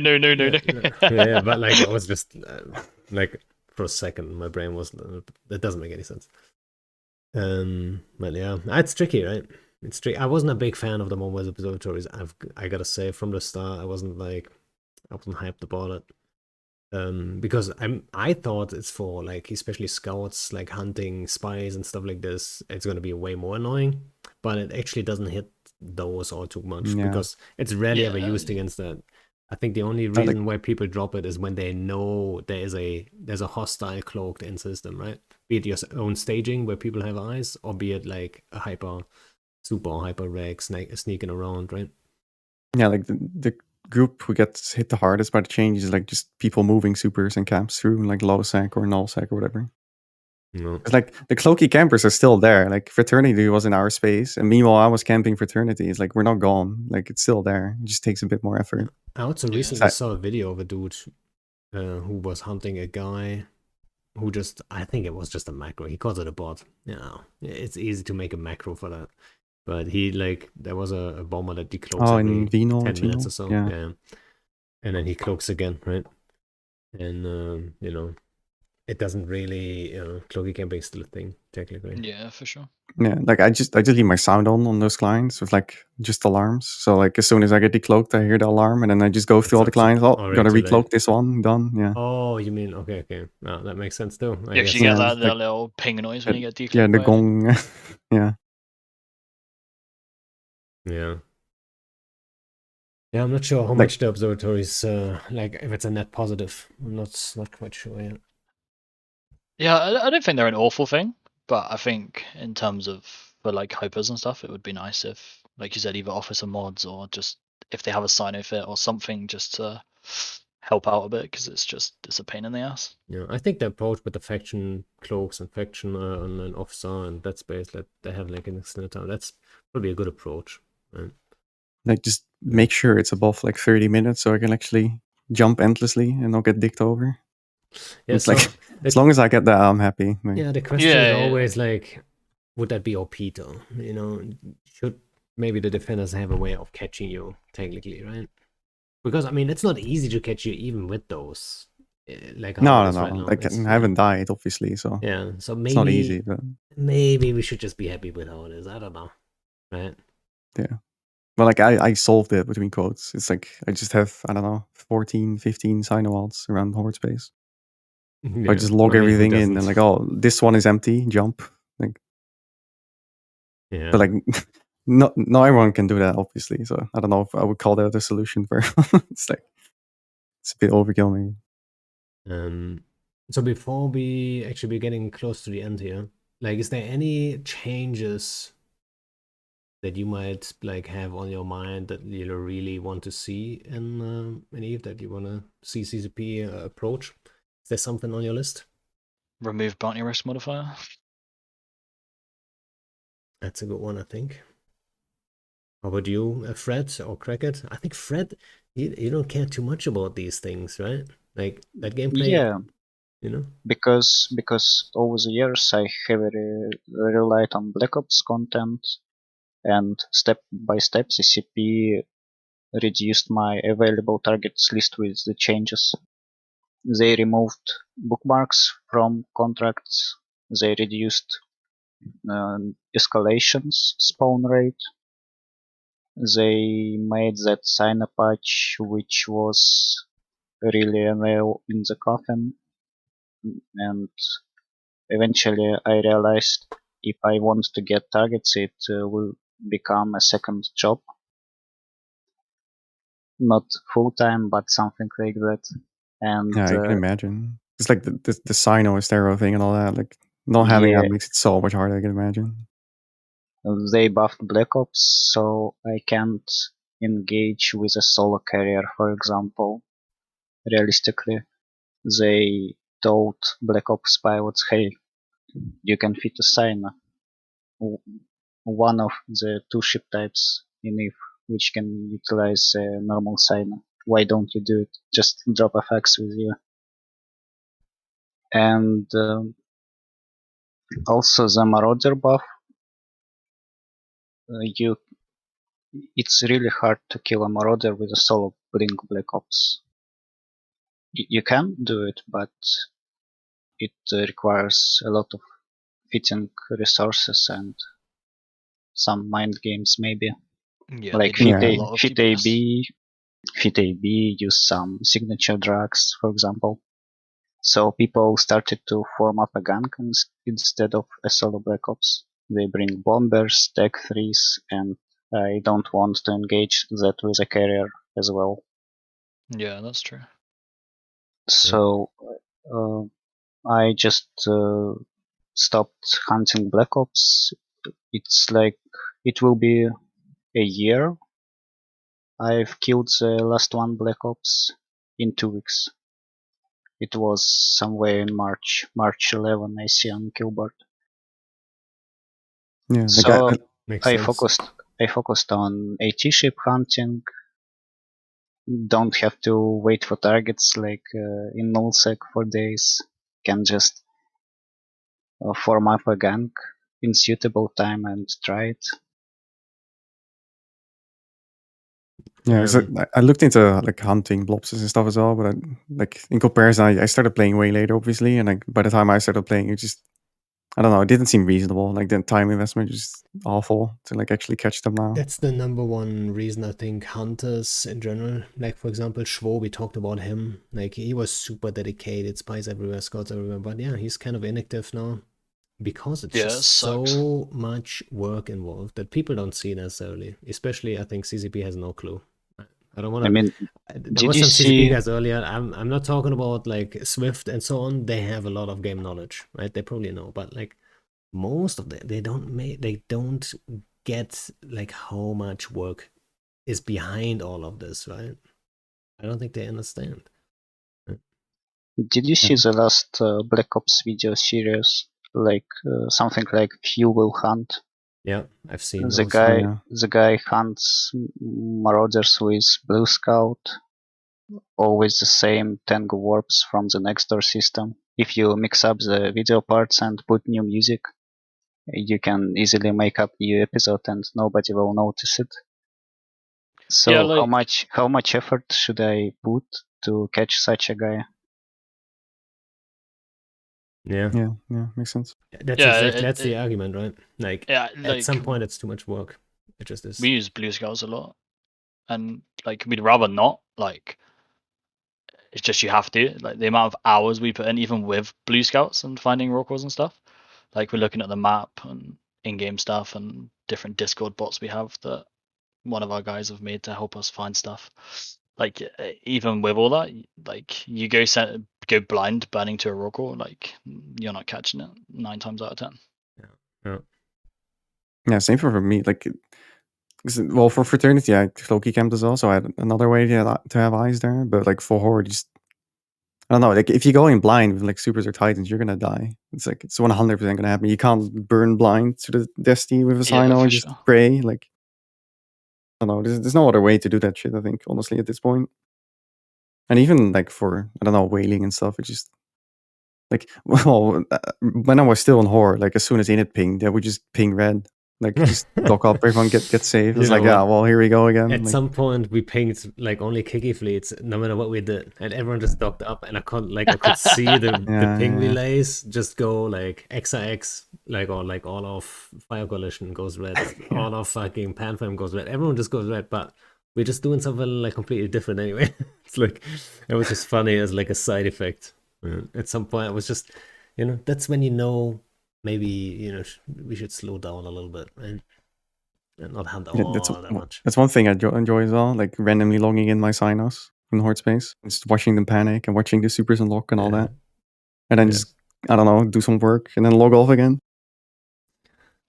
Yeah, but like I was just like for a second, my brain was that doesn't make any sense. But yeah, it's tricky, right? It's tricky. I wasn't a big fan of the mobile observatories. I gotta say from the start, I wasn't hyped about it. Because I thought it's for like especially scouts, like hunting spies and stuff like this. It's gonna be way more annoying, but it actually doesn't hit those all too much because it's rarely ever used against that. I think the only reason why people drop it is when they know there's a hostile cloaked in system, right? Be it your own staging where people have eyes, or be it like a super hyper reg sneaking around, right? Yeah, like the group who gets hit the hardest by the change is like just people moving supers and camps through like low sec or null sec or whatever. No. It's like the cloaky campers are still there. Like Fraternity was in our space, and meanwhile I was camping Fraternity. It's like we're not gone. Like it's still there. It just takes a bit more effort. I also recently saw a video of a dude who was hunting a guy who just, I think it was just a macro. He calls it a bot. It's easy to make a macro for that. But he, like, there was a bomber that decloaks Oh, every in Vonhole, 10 minutes or so. yeah. And then he cloaks again, right? And, it doesn't really, cloaky camping is still a thing, technically. Yeah, for sure. Yeah, like I just leave my sound on those clients with like just alarms. So like as soon as I get decloaked, I hear the alarm, and then I just go through all the It's clients. Oh, already gotta too late. recloak this one. Done. Yeah. Oh, you mean, okay. Well, that makes sense too, I Yeah, guess. because you get Yeah, that, it's that like- little ping noise when you get decloaked. Yeah, the by anything. gong. Yeah. Yeah. Yeah, I'm not sure how Like- much the observatory is, like, if it's a net positive. I'm not quite sure yet. Yeah, I don't think they're an awful thing, but I think in terms of for like hypers and stuff, it would be nice if, like you said, either offer some mods or just if they have a Sino fit or something just to help out a bit, because it's a pain in the ass. Yeah, I think the approach with the faction cloaks and faction on an officer and that space that they have like an extended time, that's probably a good approach. Right? Like just make sure it's above like 30 minutes so I can actually jump endlessly and not get dicked over. Yeah, It's so like as long as I get that, I'm happy. Like, yeah, the question Yeah, is yeah. always like, would that be OP though? Should maybe the defenders have a way of catching you technically, right? Because I mean, it's not easy to catch you even with those. Like how no, it no, is no. right now. Like It's, I haven't died, obviously, so yeah, so it's not easy. But maybe we should just be happy with how it is. I don't know, right? yeah. But like I solved it between quotes. It's like I just have, I don't know, 14, 15 Sino-Walls around horde space. Yeah, I just log I mean, who everything in and doesn't? like, oh, this one is empty, jump. Like, Yeah. but like, not everyone can do that, obviously. So I don't know if I would call that a solution for. It's like it's a bit overkill, maybe. So before we actually be getting close to the end here, like, is there any changes that you might like have on your mind that you really want to see in Eve, that you want to see CCP approach? Is there something on your list? Remove bounty risk modifier. That's a good one, I think. How about you, Fred or Crecket? I think Fred, you don't care too much about these things, right? Like that gameplay, Yeah, you know? because over the years I heavily relied on Black Ops content, and step by step CCP reduced my available targets list with the changes. They removed bookmarks from contracts. They reduced escalations spawn rate. They made that sign patch, which was really a nail in the coffin. And eventually I realized if I want to get targets, it will become a second job. Not full time, but something like that. And Yeah, I can imagine. It's like the Sino Estero thing and all that. Like not having yeah, that makes it so much harder. I can imagine. they buffed Black Ops, so I can't engage with a solo carrier, for example. Realistically, they told Black Ops pilots, hey, you can fit a sign. One of the two ship types in EVE which can utilize a normal sign. Why don't you do it? Just drop a fax with you. And also the Marauder buff. It's really hard to kill a Marauder with a solo Blink Black Ops. You can do it, but it requires a lot of fitting resources and some mind games maybe. Yeah, Like they Yeah. need a lot of DPS. Fit AB, use some signature drugs, for example. So people started to form up a gang instead of a solo Black Ops. They bring bombers, tech threes, and I don't want to engage that with a carrier as well. Yeah, that's true. So I just stopped hunting Black Ops. It's like it will be a year. I've killed the last one Black Ops in 2 weeks. It was somewhere in March 11. I see on Killboard. Yeah. Like So Makes I sense. focused on AT ship hunting, don't have to wait for targets like in nullsec for days. Can just form up a gank in suitable time and try it. Yeah, so I looked into like hunting blobs and stuff as well, but like in comparison, I started playing way later, obviously, and like by the time I started playing, it just I don't know, it didn't seem reasonable. Like the time investment is just awful to like actually catch them now. That's the number one reason I think hunters in general, like for example Schwo, we talked about him, like he was super dedicated, spies everywhere, scouts everywhere, but yeah, he's kind of inactive now because it's Yeah, just it sucks. so much work involved that people don't see necessarily. Especially, I think CCP has no clue. I don't want to. I mean, There was did you some CCP see? guys earlier. I'm not talking about like Swift and so on. They have a lot of game knowledge, right? They probably know, but like most of them, they don't get like how much work is behind all of this, right? I don't think they understand. Did you see the last Black Ops video series? Like something like Fuel Hunt. Yeah, I've seen The those. guy, yeah. the guy hunts marauders with Blue Scout. Always the same Tango warps from the next door system. If you mix up the video parts and put new music, you can easily make up new episode and nobody will notice it. So Yeah, like how much effort should I put to catch such a guy? Yeah, Yeah, makes sense. that's yeah, exactly that's the argument, right? Like yeah, at some like point, it's too much work. It just is. we use Blue Scouts a lot, and like we'd rather not. Like it's just you have to. Like the amount of hours we put in, even with Blue Scouts and finding raw cores and stuff. Like we're looking at the map and in-game stuff and different Discord bots we have that one of our guys have made to help us find stuff. Like even with all that, like you go blind burning to a raw core, like you're not catching it 9 times out of 10. Yeah, same for me. Like, well, for Fraternity, I Floki camped as well, so I had another way to have eyes there. But like for Horde, just I don't know. Like if you go in blind with like supers or titans, you're gonna die. It's 100% gonna happen. You can't burn blind to the Destiny with a Yeah, Sino for and just sure. pray. Like I don't know. There's no other way to do that shit. I think honestly at this point, and even like for I don't know whaling and stuff, it's just like well when I was still on Horde, like as soon as init pinged, they would just ping red. Like just dock up, everyone get safe. You It's know like, what? yeah, well, here we go again. At Like, some point, we pinged like only Kiki fleets, no matter what we did, and everyone just docked up, and I could see the ping yeah. relays just go like XIX, like or like all of Fire Coalition goes red, all of fucking Panfam goes red. Everyone just goes red, but we're just doing something like completely different anyway. It's like it was just funny as like a side effect. At some point, it was just, that's when maybe we should slow down a little bit, right? And not hunt Yeah, all that much. that's one thing I enjoy as well. Like randomly logging in my Sinos in Horde space, just watching them panic and watching the supers unlock and all that, and then just I don't know, do some work and then log off again.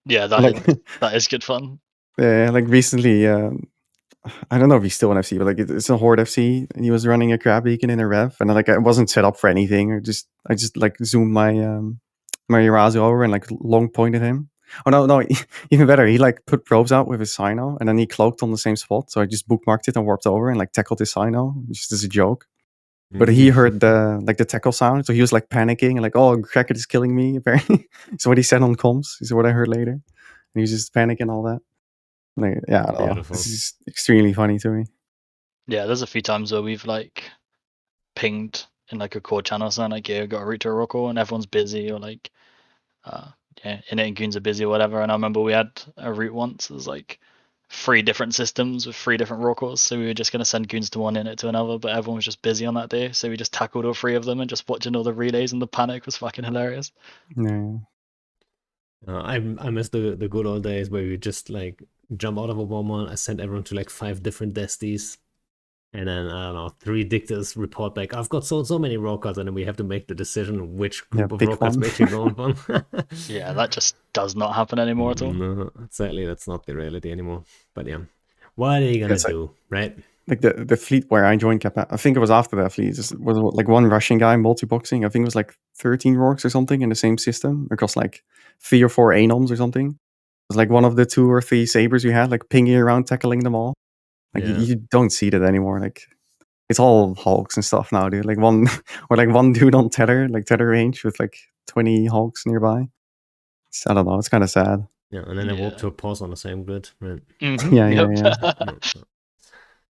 Yeah, that is good fun. Yeah, like recently, I don't know if he's still in FC, but like it's a Horde FC, and he was running a crab beacon in a rev, and like I wasn't set up for anything. I just like zoomed my my Irazu over and like long pointed him. Oh no, even better. He like put probes out with his Sino, and then he cloaked on the same spot. So I just bookmarked it and warped over and like tackled his Sino, just as a joke. But he heard the tackle sound, so he was like panicking and like, "Oh, Crecket is killing me!" Apparently, so what he said on comms is what I heard later, and he was just panicking all that. Like, yeah, I don't know. This is extremely funny to me. Yeah, there's a few times where we've like pinged in like a core channel or something, like, yeah, got a route to a rock core and everyone's busy, or like Innit and Goons are busy or whatever. And I remember we had a route once, there's like 3 different systems with 3 different raw cores, so we were just going to send Goons to one, Innit to another, but everyone was just busy on that day, so we just tackled all 3 of them, and just watching all the relays and the panic was fucking hilarious. Yeah. I miss the good old days where we just like jump out of a bomber. I sent everyone to like 5 different desties, and then I don't know, 3 dictators report back. I've got so many raw cards, and then we have to make the decision which group of raw cards we're actually going from. Yeah, that just does not happen anymore at all. No, sadly, that's not the reality anymore. But yeah, what are you gonna do, right? Like the fleet where I joined Kappa, I think it was after that fleet. It was like one Russian guy multi-boxing. I think it was like 13 Rorks or something in the same system across like 3 or 4 Anoms or something. It was like one of the 2 or 3 sabers you had, like pinging around, tackling them all. Like you don't see that anymore. Like it's all hulks and stuff now, dude. Like one dude on tether range with like 20 hulks nearby. I don't know. It's kind of sad. Yeah, and then they warp Yeah. to a pause on the same grid. Right. Yeah, Yep.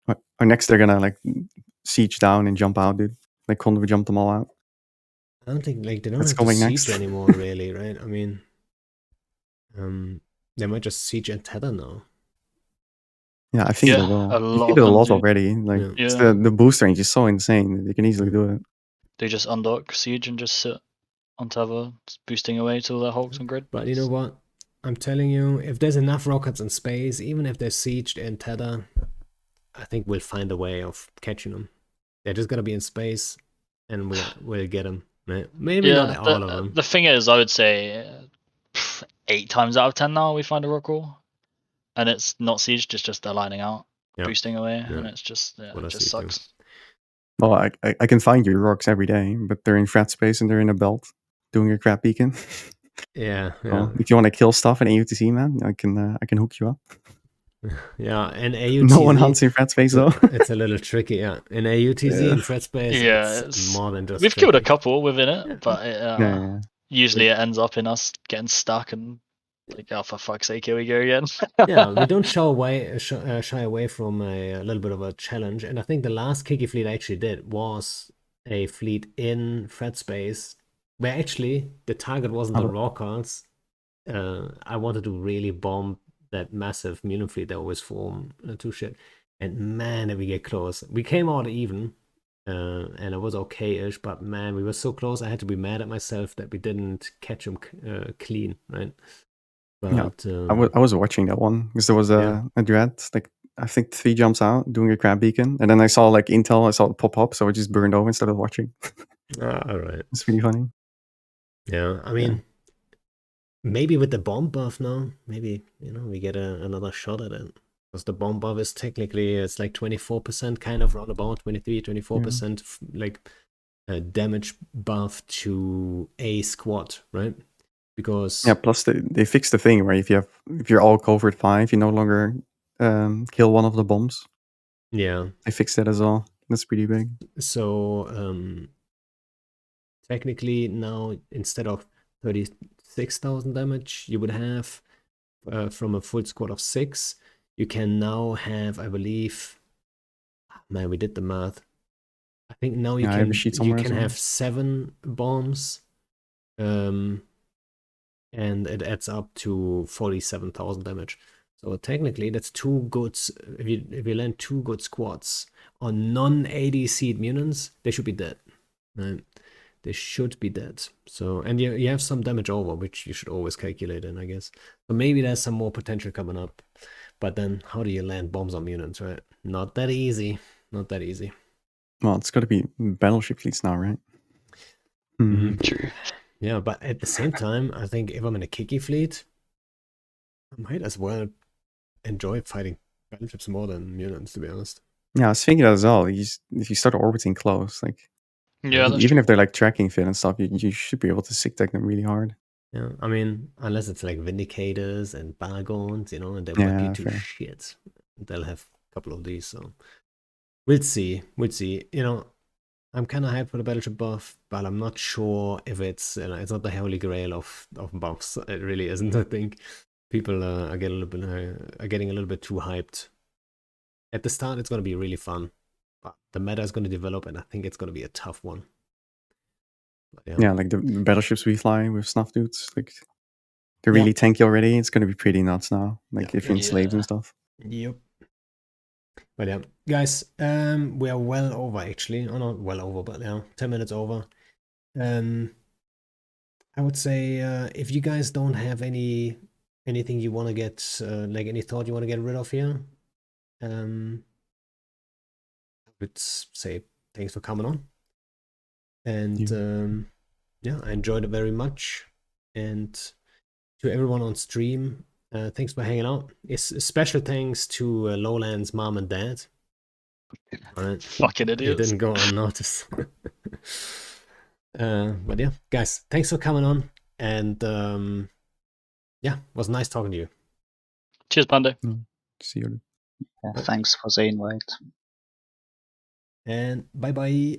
No. Or next they're gonna like siege down and jump out, dude. Like Convoy jump them all out. I don't think like they don't That's have to coming siege next. anymore, really, right? I mean, they might just siege and tether now. Yeah, I think Yeah, they will. a They lot did of it a them lot do. already. Like Yeah. Yeah. the boost range is so insane. They can easily do it. They just undock siege and just sit on tether, boosting away till their hulks on grid. But you know what? I'm telling you, if there's enough rockets in space, even if they're sieged in tether, I think we'll find a way of catching them. They're just gonna be in space, and we'll get them. Right? Maybe not all of them. The thing is, I would say 8 times out of 10 now we find a rockall, and it's not sieged. It's just they're lining out, boosting away, and it's just it just sucks. Well, I can find your rocks every day, but they're in frat space and they're in a belt doing a crap beacon. Yeah. Well, if you want to kill stuff in AUTC, man, I can hook you up. Yeah, and AUTC. No one hunts in frat space though. It's a little tricky, yeah. In AUTC in frat space, it's more than just. We've killed a couple within it, but usually it ends up in us getting stuck and like, oh, for fuck's sake, here we go again. Yeah, we don't shy away from a little bit of a challenge, and I think the last Kiki fleet I actually did was a fleet in frat space where actually the target wasn't the raw cards. I wanted to really bomb that massive Munin fleet that always form to shit. And man, did we get close. We came out even, and it was okay-ish, but man, we were so close. I had to be mad at myself that we didn't catch them clean, right? But I was watching that one because there was a dread, like I think 3 jumps out doing a crab beacon, and then I saw like intel, I saw it pop up, so I just burned over and started watching. All right, it's really funny. Yeah, I mean, maybe with the bomb buff now, maybe we get another shot at it. Because the bomb buff is technically it's like 24%, kind of roundabout 23-24% like damage buff to a squad, right? Because plus they fixed the thing where if you're all covered 5, you no longer kill one of the bombs. Yeah, they fixed that as well. That's pretty big. So technically now instead of 36,000 damage you would have from a full squad of 6, you can now have, I believe, man, we did the math. I think now you can have 7 bombs, and it adds up to 47,000 damage. So technically, that's 2 good. If you land 2 good squads on non-ADC'd mutants, they should be dead. Right? They should be dead. So, and you have some damage over, which you should always calculate in, I guess. So maybe there's some more potential coming up. But then, how do you land bombs on mutants, right? Not that easy. Not that easy. Well, it's got to be battleship fleets now, right? True. Yeah, but at the same time, I think if I'm in a Kiki fleet, I might as well enjoy fighting battleships more than mutants, to be honest. Yeah, I was thinking that as well. If you start orbiting close, like even if they're like tracking fit and stuff, you should be able to sick tech them really hard. Yeah, I mean, unless it's like Vindicators and Bargons, and they might be too shit. They'll have a couple of these, so we'll see. We'll see. I'm kind of hyped for the battleship buff, but I'm not sure if it's not the holy grail of buffs. It really isn't. I think people are getting a little bit too hyped. At the start, it's going to be really fun, but the meta is going to develop, and I think it's going to be a tough one. Yeah, like the battleships we fly with snuff dudes, like they're really tanky already. It's going to be pretty nuts now, like if you're in slaves and stuff. Yep. But yeah, guys, we are well over actually. Oh, not well over, but 10 minutes over. I would say if you guys don't have anything you want to get, like any thought you want to get rid of here, I would say thanks for coming on. And I enjoyed it very much. And to everyone on stream, thanks for hanging out. It's a special thanks to Lowland's mom and dad. Right. Fucking idiots. It didn't go unnoticed. But yeah, guys, thanks for coming on. And it was nice talking to you. Cheers, Pando. See you. Thanks for the invite. and bye bye.